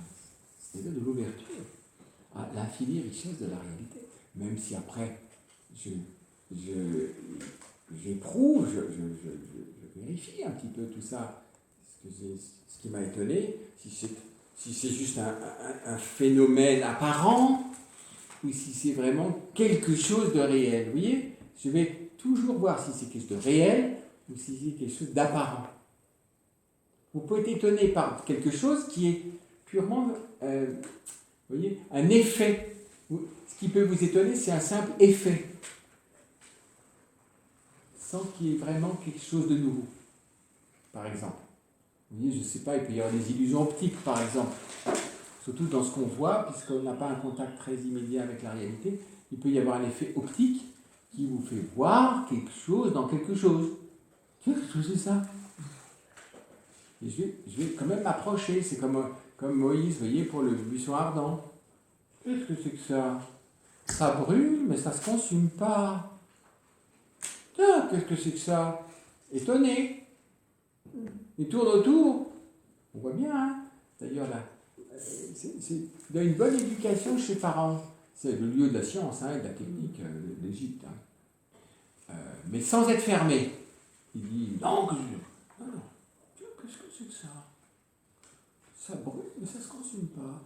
C'est-à-dire de l'ouverture à l'infinie richesse de la réalité. Même si après, j'éprouve, je vérifie un petit peu tout ça. Ce qui m'a étonné, si c'est juste un phénomène apparent, ou si c'est vraiment quelque chose de réel. Vous voyez, je vais toujours voir si c'est quelque chose de réel, ou si c'est quelque chose d'apparent. Vous pouvez être étonné par quelque chose qui est purement, vous voyez, un effet. Ce qui peut vous étonner, c'est un simple effet, sans qu'il y ait vraiment quelque chose de nouveau, par exemple. Vous voyez, je ne sais pas, il peut y avoir des illusions optiques, par exemple. Surtout dans ce qu'on voit, puisqu'on n'a pas un contact très immédiat avec la réalité, il peut y avoir un effet optique qui vous fait voir quelque chose dans quelque chose. Qu'est-ce que c'est ça? Et je vais quand même m'approcher. C'est comme Moïse, vous voyez, pour le buisson ardent. Qu'est-ce que c'est que ça? Ça brûle, mais ça ne se consume pas. Tiens, qu'est-ce que c'est que ça? Étonné. Il tourne autour. On voit bien, hein? D'ailleurs, là, il y a une bonne éducation chez les parents. C'est le lieu de la science, hein, et de la technique d'Égypte. Hein. Mais sans être fermé. Il dit, non, qu'est-ce que c'est que ça? Ça brûle, mais ça ne se consume pas.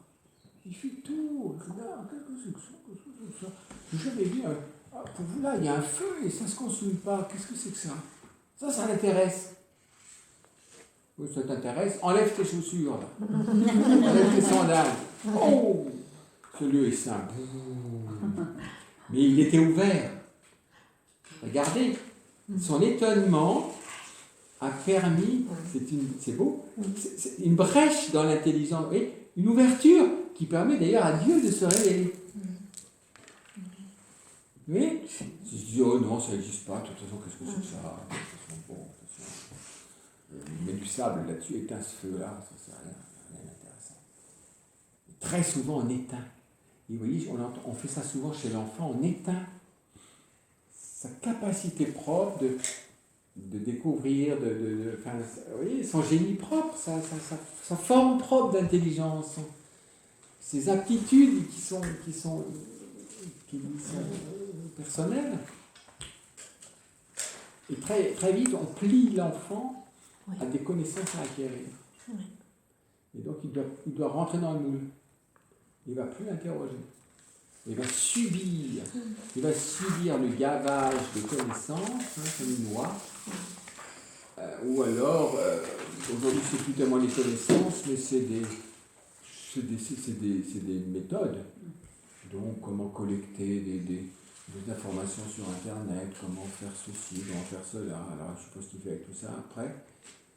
Il fait tout. Regarde, qu'est-ce que c'est que ça? Je l'avais dit, pour vous là, il y a un feu et ça ne se consume pas. Qu'est-ce que c'est que ça? Ça l'intéresse. Oui, ça t'intéresse? Enlève tes chaussures, là. Enlève tes sandales. Oh! Ce lieu est simple. Mais il était ouvert. Regardez, son étonnement a permis, c'est beau, c'est une brèche dans l'intelligence, et une ouverture qui permet d'ailleurs à Dieu de se révéler. Vous voyez? Si je dis, oh non, ça n'existe pas, de toute façon, qu'est-ce que c'est que ça? De toute façon, bon, il met du sable là-dessus, éteint ce feu-là, ça n'a rien d'intéressant. Très souvent, on éteint. Et vous voyez, on fait ça souvent chez l'enfant, on éteint sa capacité propre de découvrir, enfin, vous voyez, son génie propre, sa forme propre d'intelligence, ses aptitudes qui sont personnelles. Et très, très vite, on plie l'enfant à des connaissances à acquérir. Et donc, il doit rentrer dans le moule. Il ne va plus l'interroger. Il va subir le gavage de connaissances, hein, comme une noix. Ou alors, aujourd'hui, c'est plus tellement les connaissances, mais c'est des méthodes. Donc, comment collecter des informations sur Internet, comment faire ceci, comment faire cela. Alors, je ne sais pas ce qu'il fait avec tout ça après.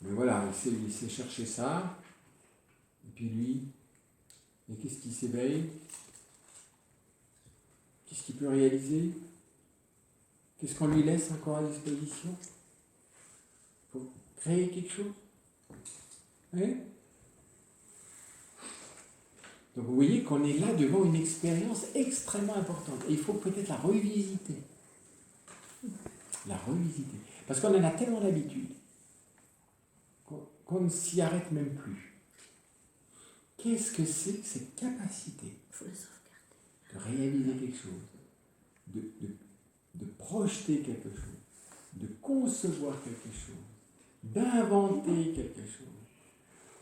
Mais voilà, il sait chercher ça. Et puis lui, et qu'est-ce qui s'éveille? Qu'est-ce qu'il peut réaliser? Qu'est-ce qu'on lui laisse encore à disposition pour créer quelque chose? Hein? Donc vous voyez qu'on est là devant une expérience extrêmement importante. Et il faut peut-être la revisiter. Parce qu'on en a tellement l'habitude qu'on ne s'y arrête même plus. Qu'est-ce que c'est que cette capacité de réaliser quelque chose de projeter quelque chose, de concevoir quelque chose, d'inventer quelque chose,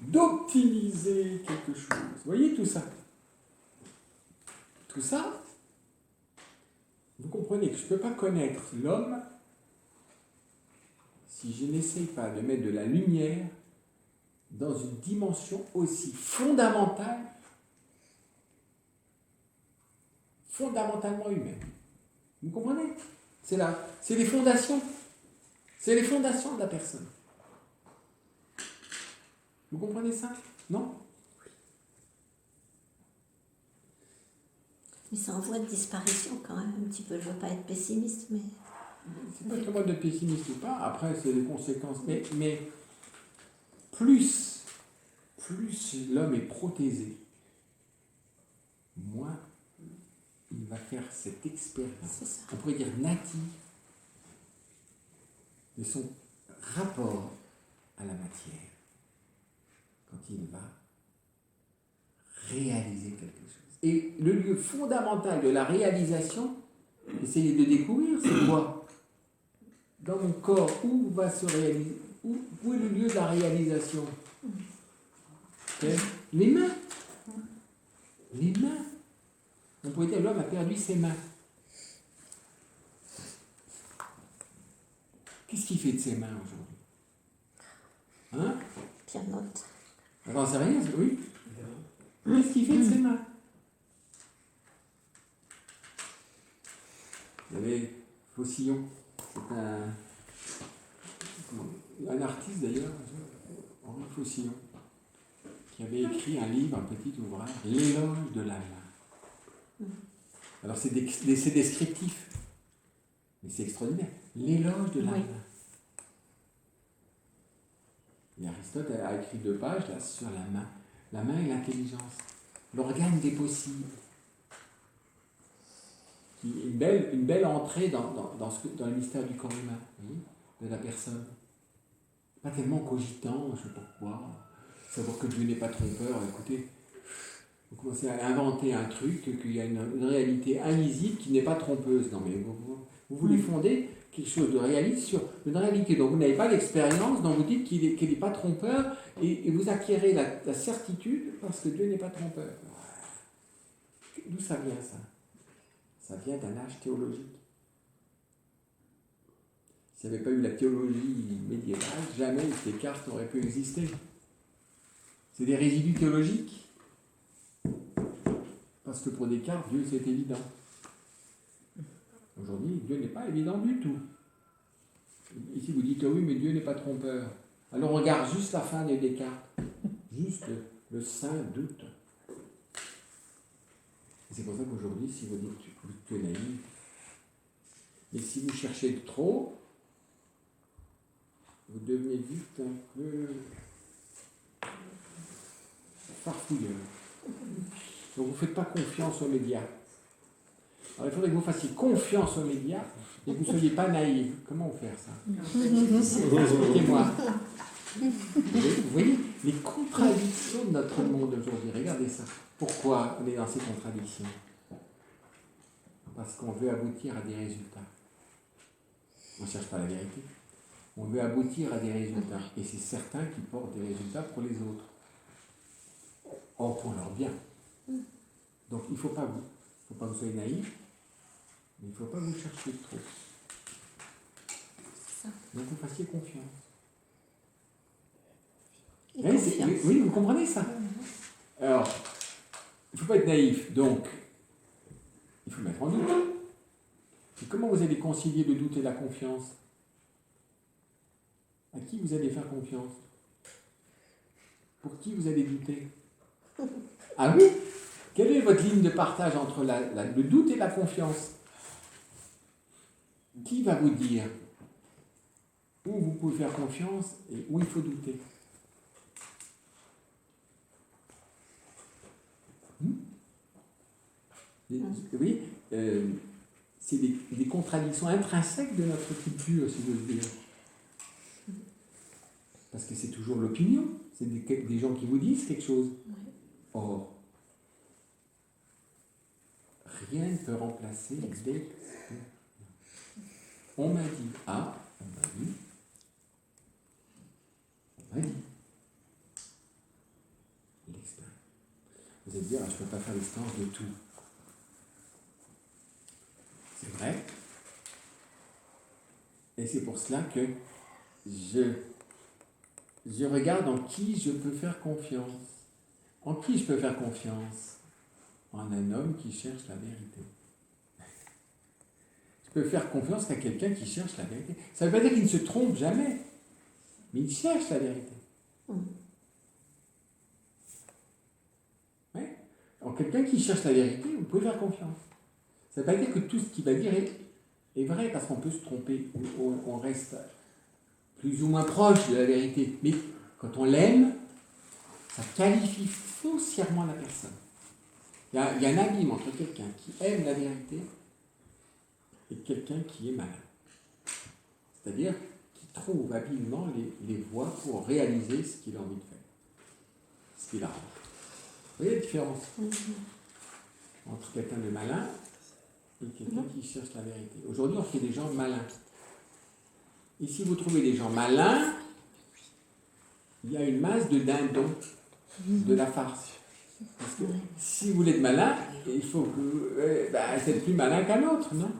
d'optimiser quelque chose. Vous voyez tout ça? Tout ça, vous comprenez que je ne peux pas connaître l'homme si je n'essaye pas de mettre de la lumière dans une dimension aussi fondamentale, fondamentalement humaine. Vous comprenez? C'est les fondations. C'est les fondations de la personne. Vous comprenez ça? Non? Mais c'est en voie de disparition quand même, un petit peu. Je ne veux pas être pessimiste, mais... C'est pas tellement de pessimiste ou pas, après c'est les conséquences. Mais plus l'homme est prothésé, moins il va faire cette expérience, on pourrait dire native, de son rapport à la matière, quand il va réaliser quelque chose. Et le lieu fondamental de la réalisation, essayez de découvrir, c'est quoi? Dans mon corps, où va se réaliser? Où est le lieu de la réalisation? Les mains. Les mains. On pourrait dire que l'homme a perdu ses mains. Qu'est-ce qu'il fait de ses mains aujourd'hui? Hein? Pianote. J'en sais rien, oui. Qu'est-ce qu'il fait de ses mains? Vous avez Faucillon. C'est un artiste d'ailleurs, Henri Faucillon, qui avait écrit un livre, un petit ouvrage, L'éloge de la main. Alors c'est descriptif, mais c'est extraordinaire. L'éloge de la main. Et Aristote a écrit 2 pages là, sur la main. La main et l'intelligence, l'organe des possibles. Une belle entrée dans le mystère du corps humain, de la personne. Pas tellement cogitant, je ne sais pas quoi, savoir que Dieu n'est pas trompeur. Écoutez, vous commencez à inventer un truc, qu'il y a une réalité invisible qui n'est pas trompeuse. Non mais vous voulez fonder quelque chose de réaliste sur une réalité dont vous n'avez pas l'expérience, dont vous dites qu'il n'est pas trompeur, et vous acquérez la certitude parce que Dieu n'est pas trompeur. D'où ça vient ça? Ça vient d'un âge théologique. S'il n'y avait pas eu la théologie médiévale, jamais Descartes n'aurait pu exister. C'est des résidus théologiques. Parce que pour Descartes, Dieu c'est évident. Aujourd'hui, Dieu n'est pas évident du tout. Ici vous dites, oh oui, mais Dieu n'est pas trompeur. Alors on regarde juste la fin de Descartes. Juste le saint doute. C'est pour ça qu'aujourd'hui, si vous dites que naïf, mais si vous cherchez trop, vous devenez vite un peu farfouilleur. Donc vous ne faites pas confiance aux médias. Alors il faudrait que vous fassiez confiance aux médias et que vous ne soyez pas naïf. Comment faire ça? Expliquez-moi. Vous voyez les contradictions de notre monde aujourd'hui. Regardez ça. Pourquoi on est dans ces contradictions? Parce qu'on veut aboutir à des résultats. On ne cherche pas la vérité. On veut aboutir à des résultats. Et c'est certains qui portent des résultats pour les autres. Or, pour leur bien. Donc, il ne faut pas que vous soyez naïfs, mais il ne faut pas vous chercher trop. Donc, vous fassiez confiance. Oui, vous comprenez ça? Alors, il ne faut pas être naïf, donc il faut mettre en doute. Et comment vous allez concilier le doute et la confiance? À qui vous allez faire confiance? Pour qui vous allez douter? Ah oui? Quelle est votre ligne de partage entre le doute et la confiance? Qui va vous dire où vous pouvez faire confiance et où il faut douter? Oui, c'est des contradictions intrinsèques de notre culture, si j'ose dire. Parce que c'est toujours l'opinion, c'est des gens qui vous disent quelque chose. Or, rien ne peut remplacer l'expérience. On m'a dit A, on m'a dit. L'expérience. Vous allez dire, je ne peux pas faire l'expérience de tout. C'est vrai. Et c'est pour cela que je regarde en qui je peux faire confiance. En qui je peux faire confiance? En un homme qui cherche la vérité. Je peux faire confiance qu'à quelqu'un qui cherche la vérité. Ça ne veut pas dire qu'il ne se trompe jamais, mais il cherche la vérité. Ouais. En quelqu'un qui cherche la vérité, vous pouvez faire confiance. Ça ne veut pas dire que tout ce qu'il va dire est vrai, parce qu'on peut se tromper, on reste plus ou moins proche de la vérité. Mais quand on l'aime, ça qualifie foncièrement la personne. Il y a un abîme entre quelqu'un qui aime la vérité et quelqu'un qui est malin. C'est-à-dire qui trouve habilement les voies pour réaliser ce qu'il a envie de faire, ce qu'il arrange. Vous voyez la différence entre quelqu'un de malin et quelqu'un qui cherche la vérité. Aujourd'hui, on fait des gens malins. Et si vous trouvez des gens malins, il y a une masse de dindons, de la farce. Parce que si vous voulez être malin, il faut que c'est être plus malin qu'un autre, non?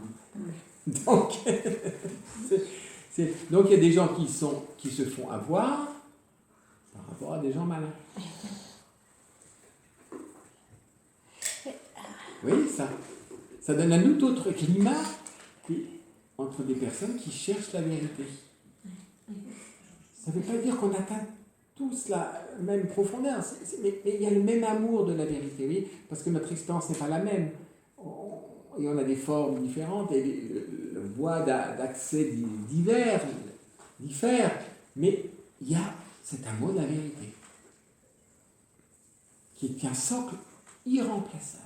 Donc, donc il y a des gens qui se font avoir par rapport à des gens malins. Oui, ça donne un tout autre climat entre des personnes qui cherchent la vérité. Ça ne veut pas dire qu'on atteint tous la même profondeur, mais il y a le même amour de la vérité, oui, parce que notre expérience n'est pas la même. Et on a des formes différentes, et les voies d'accès diffèrent, mais il y a cet amour de la vérité, qui est un socle irremplaçable.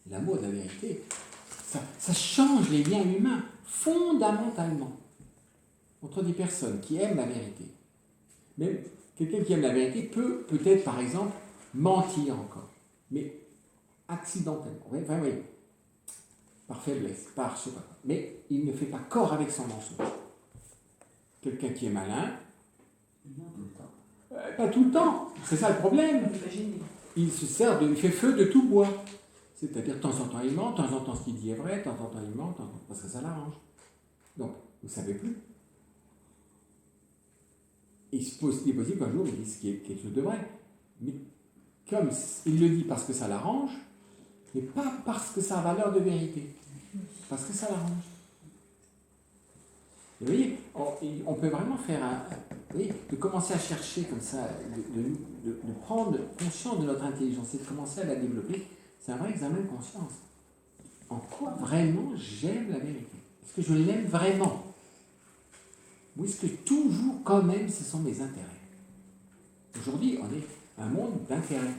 L'amour de la vérité, ça change les liens humains fondamentalement entre des personnes qui aiment la vérité. Même quelqu'un qui aime la vérité peut peut-être, par exemple, mentir encore, mais accidentellement, oui, par faiblesse, par je sais pas, mais il ne fait pas corps avec son mensonge. Quelqu'un qui est malin, pas tout le temps, c'est ça le problème. Il fait feu de tout bois. C'est-à-dire, de temps en temps il ment, de temps en temps ce qu'il dit est vrai, de temps en temps il ment, parce que ça l'arrange. Donc, vous ne savez plus. Il est possible qu'un jour il dise quelque chose de vrai. Mais comme il le dit parce que ça l'arrange, mais pas parce que ça a valeur de vérité. Parce que ça l'arrange. Et vous voyez, on peut vraiment faire de commencer à chercher comme ça, de prendre conscience de notre intelligence et de commencer à la développer. C'est un vrai examen de conscience. En quoi vraiment j'aime la vérité? Est-ce que je l'aime vraiment? Ou est-ce que toujours, quand même, ce sont mes intérêts? Aujourd'hui, on est un monde d'intérêts.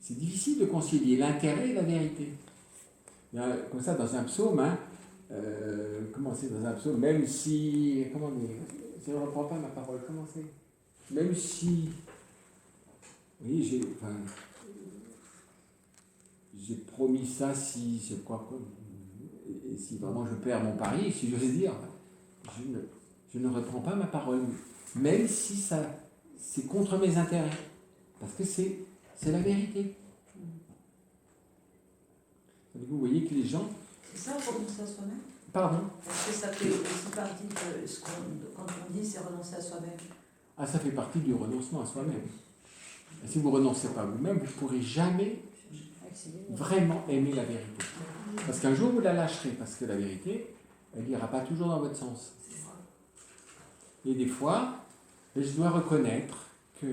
C'est difficile de concilier l'intérêt et la vérité. Il y a, comme ça, dans un psaume, comment c'est dans un psaume? Même si... Comment dire? Je ne reprends pas ma parole. Comment c'est? Même si... Oui, j'ai promis ça si je crois que... Et si vraiment je perds mon pari, si j'ose dire, je ne reprends pas ma parole, même si c'est contre mes intérêts, parce que c'est la vérité. Vous voyez que les gens... C'est ça, renoncer à soi-même? Pardon? Est-ce que ça fait aussi partie de ce quand on dit c'est renoncer à soi-même? Ah, ça fait partie du renoncement à soi-même. Et si vous ne renoncez pas à vous-même, vous ne pourrez jamais vraiment aimer la vérité. Parce qu'un jour, vous la lâcherez, parce que la vérité, elle n'ira pas toujours dans votre sens. Et des fois, je dois reconnaître que,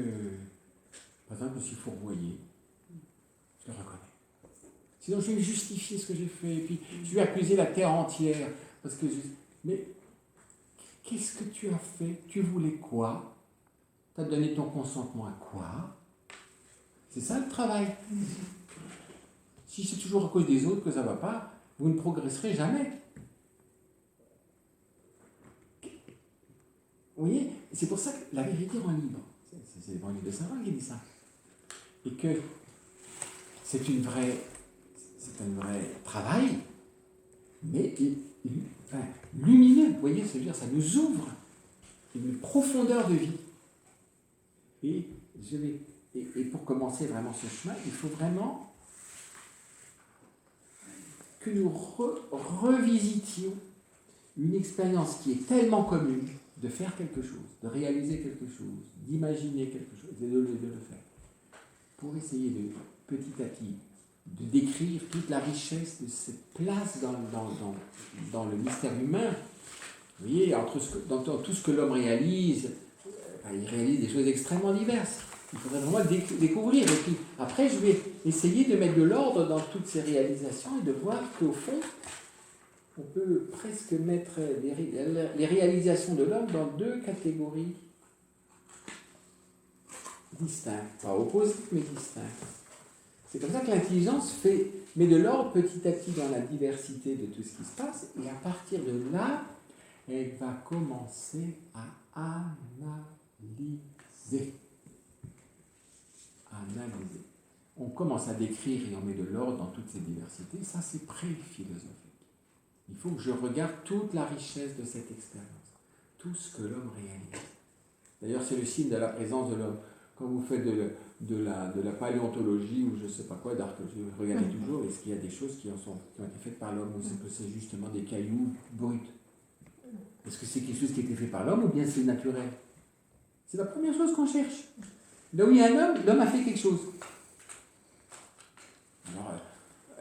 par exemple, je me suis fourvoyé. Je le reconnais. Sinon, je vais justifier ce que j'ai fait, et puis je vais accuser la terre entière. Parce que mais qu'est-ce que tu as fait? Tu voulais quoi? Tu as donné ton consentement à quoi? C'est ça le travail. Si c'est toujours à cause des autres que ça ne va pas, vous ne progresserez jamais. Vous voyez, c'est pour ça que la vérité rend libre. C'est l'évangile de Saint Paul qui dit ça. Et que c'est une vraie c'est un vrai travail, mais enfin, lumineux. Vous voyez, c'est-à-dire ça nous ouvre une profondeur de vie. Et, et pour commencer vraiment ce chemin, il faut vraiment que nous revisitions une expérience qui est tellement commune de faire quelque chose, de réaliser quelque chose, d'imaginer quelque chose et de le faire. Pour essayer de, petit à petit, de décrire toute la richesse de cette place dans le mystère humain. Vous voyez, dans tout ce que l'homme réalise, il réalise des choses extrêmement diverses. Il faudrait vraiment découvrir. Et puis après, je vais essayer de mettre de l'ordre dans toutes ces réalisations et de voir qu'au fond, on peut presque mettre les réalisations de l'homme dans deux catégories distinctes. Pas opposées, mais distinctes. C'est comme ça que l'intelligence met de l'ordre petit à petit dans la diversité de tout ce qui se passe, et à partir de là, elle va commencer à analyser. On commence à décrire et on met de l'ordre dans toutes ces diversités. Ça, c'est pré-philosophique. Il faut que je regarde toute la richesse de cette expérience, tout ce que l'homme réalise. D'ailleurs, c'est le signe de la présence de l'homme. Quand vous faites de la paléontologie ou je ne sais pas quoi, d'archéologie, regardez toujours, est-ce qu'il y a des choses qui ont été faites par l'homme, ou est-ce que c'est justement des cailloux bruts? Est-ce que c'est quelque chose qui a été fait par l'homme ou bien c'est naturel? C'est la première chose qu'on cherche. Là où il y a un homme, l'homme a fait quelque chose. Alors,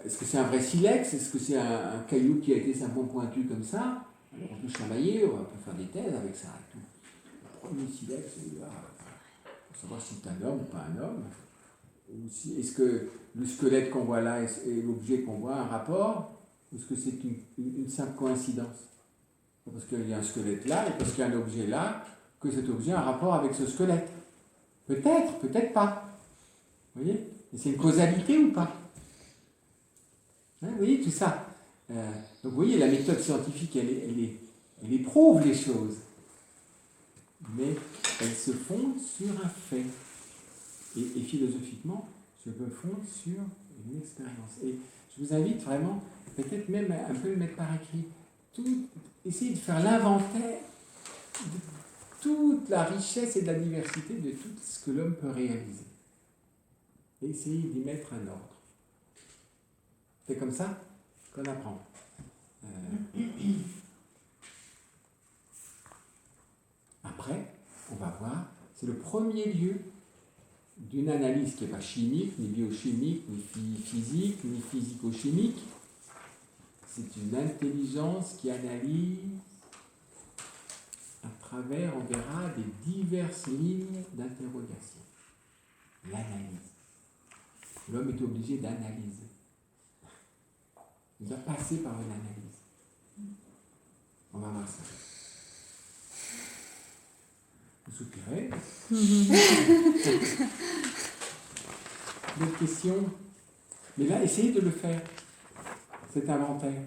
est-ce que c'est un vrai silex? Est-ce que c'est un caillou qui a été simplement pointu comme ça? Alors, on peut chamailler, on peut faire des thèses avec ça et tout. Le premier silex, il va savoir si c'est un homme ou pas un homme. Est-ce que le squelette qu'on voit là et l'objet qu'on voit a un rapport? Ou est-ce que c'est une simple coïncidence? Parce qu'il y a un squelette là et parce qu'il y a un objet là, que cet objet a un rapport avec ce squelette. Peut-être, peut-être pas. Vous voyez? Et c'est une causalité ou pas? Hein, vous voyez tout ça? Donc vous voyez, la méthode scientifique, elle éprouve les choses. Mais elles se fondent sur un fait. Et philosophiquement, je me fonde sur une expérience. Et je vous invite vraiment, peut-être même un peu le mettre par écrit, essayer de faire l'inventaire de toute la richesse et de la diversité de tout ce que l'homme peut réaliser. Et essayer d'y mettre un ordre. C'est comme ça qu'on apprend. Après, on va voir, c'est le premier lieu d'une analyse qui n'est pas chimique, ni biochimique, ni physique, ni physico-chimique. C'est une intelligence qui analyse à travers, on verra, des diverses lignes d'interrogation. L'analyse. L'homme est obligé d'analyser. Il doit passer par une analyse. On va voir ça. Vous soupirez. D'autres questions? Mais là, essayez de le faire, cet inventaire.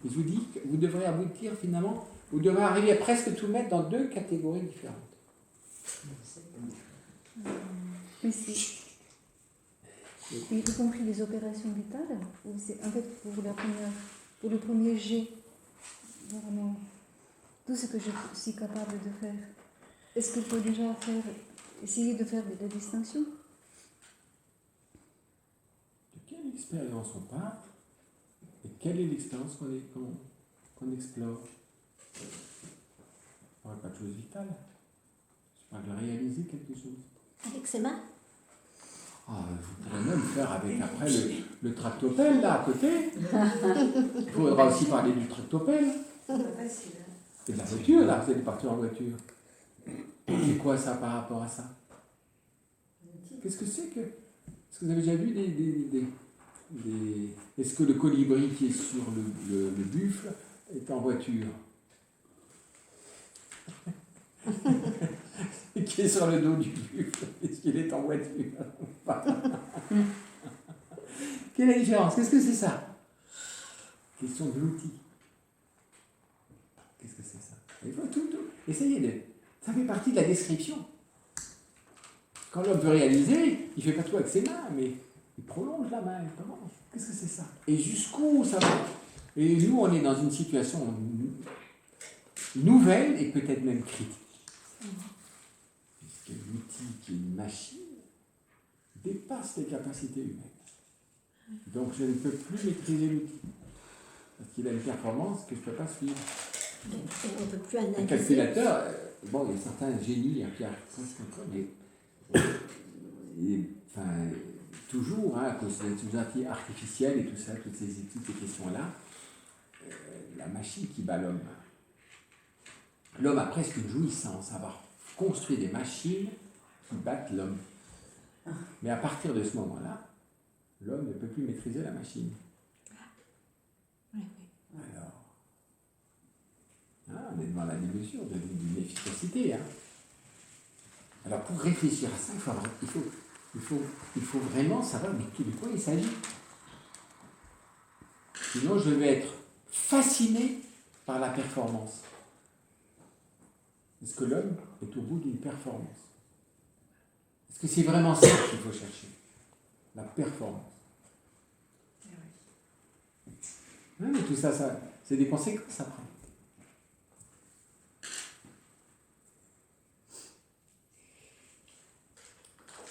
Et je vous dis que vous devrez aboutir finalement, vous devrez arriver à presque tout mettre dans deux catégories différentes. Ici. Y compris les opérations vitales, ou c'est en fait pour le premier jet, vraiment, tout ce que je suis capable de faire. Est-ce qu'il faut déjà essayer de faire de la distinction? De quelle expérience on parle et quelle est l'expérience qu'on explore? Je ne parle pas de choses vitales, je parle de réaliser quelque chose. Avec ses mains? Vous pourrez même faire avec après le tractopelle là à côté. Il faudra aussi parler du tractopelle. C'est de la voiture là, vous allez partir en voiture. C'est quoi ça par rapport à ça? Qu'est-ce que c'est que... Est-ce que vous avez déjà vu des... Est-ce que le colibri qui est sur le buffle est en voiture? Qui est sur le dos du buffle, est-ce qu'il est en voiture? Quelle est la différence? Qu'est-ce que c'est ça? Question de l'outil. Qu'est-ce que c'est ça? Il faut tout. Essayez de... Ça fait partie de la description. Quand l'homme veut réaliser, il ne fait pas tout avec ses mains, mais il prolonge la main, il commence. Qu'est-ce que c'est ça? Et jusqu'où ça va? Et nous, on est dans une situation nouvelle et peut-être même critique. Puisque l'outil qui est une machine dépasse les capacités humaines. Donc je ne peux plus maîtriser l'outil. Parce qu'il a une performance que je ne peux pas suivre. Et on ne peut plus analyser. Un calculateur, bon, il y a certains génies, hein, Pierre, mais enfin, toujours, hein, à cause de l'intelligence artificielle et tout ça, toutes ces questions-là, la machine qui bat l'homme. L'homme a presque une jouissance à avoir construit des machines qui battent l'homme. Mais à partir de ce moment-là, l'homme ne peut plus maîtriser la machine. Alors, hein, on est devant la mesure d'une efficacité. Hein. Alors pour réfléchir à ça, il faut vraiment savoir de quoi il s'agit. Sinon, je vais être fasciné par la performance. Est-ce que l'homme est au bout d'une performance? Est-ce que c'est vraiment ça qu'il faut chercher? La performance. Oui, mais tout ça, c'est des conséquences après.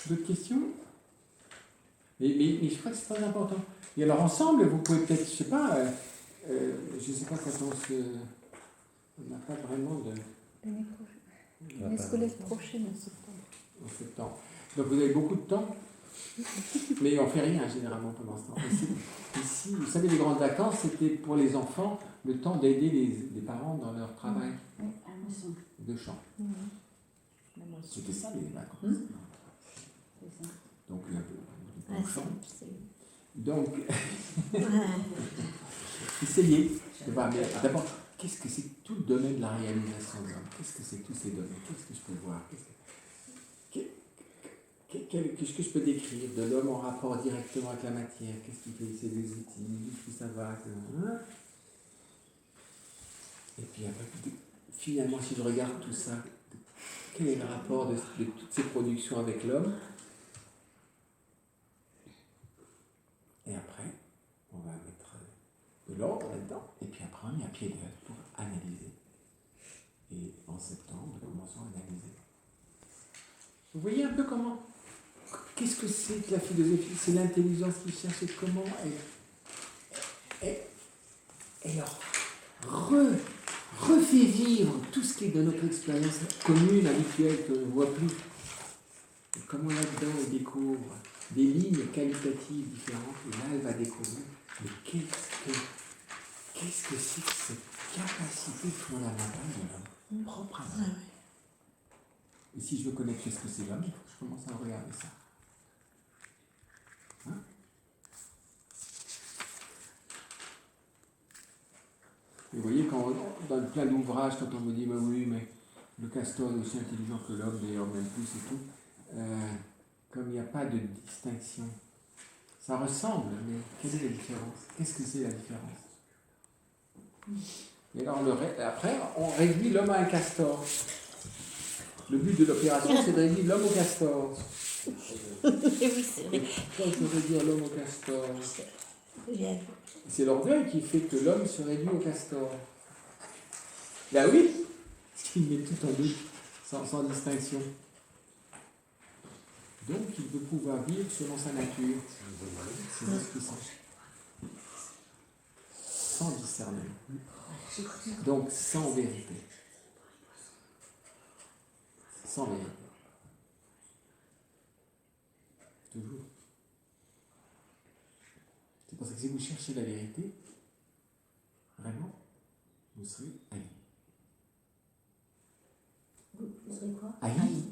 D'autres questions? Mais je crois que c'est très important. Et alors ensemble, vous pouvez peut-être, je sais pas quand on n'a pas vraiment de... L'année scolaire prochaine, en septembre. En septembre. Donc vous avez beaucoup de temps, mais on ne fait rien généralement pendant ce temps. Ici, vous savez, les grandes vacances, c'était pour les enfants le temps d'aider les parents dans leur travail de chant. C'était ça les vacances. Donc, donc essayez de voir. D'abord, qu'est-ce que c'est que tout le domaine de la réalisation de l'homme? Qu'est-ce que c'est que tous ces domaines? Qu'est-ce que je peux voir? Qu'est-ce que je peux décrire de l'homme en rapport directement avec la matière? Qu'est-ce qu'il fait? C'est des outils, tout ça va. Hein? Et puis après, finalement, si je regarde tout ça, quel est le rapport de toutes ces productions avec l'homme? Et après, on va mettre de l'ordre là-dedans. Et puis après, on est à pied d'œuvre pour analyser. Et en septembre, nous commençons à analyser. Vous voyez un peu comment? Qu'est-ce que c'est que la philosophie? C'est l'intelligence qui cherche et comment elle refait vivre tout ce qui est de notre expérience commune, habituelle, que l'on ne voit plus. Et comment là-dedans, elle découvre des lignes qualitatives différentes, et là, elle va découvrir, mais qu'est-ce que c'est que cette capacité fondamentale de l'homme, propre à l'homme? Et si je veux connaître qu'est-ce que c'est l'homme, il faut que je commence à regarder ça. Hein? Et vous voyez, dans plein d'ouvrages, quand on me dit, bah oui, mais le castor est aussi intelligent que l'homme, d'ailleurs même plus et tout, comme il n'y a pas de distinction, ça ressemble, mais quelle est la différence? Qu'est-ce que c'est la différence? Et alors, après, on réduit l'homme à un castor. Le but de l'opération, c'est de réduire l'homme au castor. Oui, c'est vrai. Pourquoi on peut réduire l'homme au castor? C'est l'orgueil qui fait que l'homme se réduit au castor. Ben oui, parce qu'il met tout en doute, sans distinction. Donc, il veut pouvoir vivre selon sa nature. C'est ce qui s'en sans discernement. Donc, sans vérité. Sans vérité. Toujours. C'est parce que si vous cherchez la vérité, vraiment, vous serez haï. Vous serez quoi? Haï.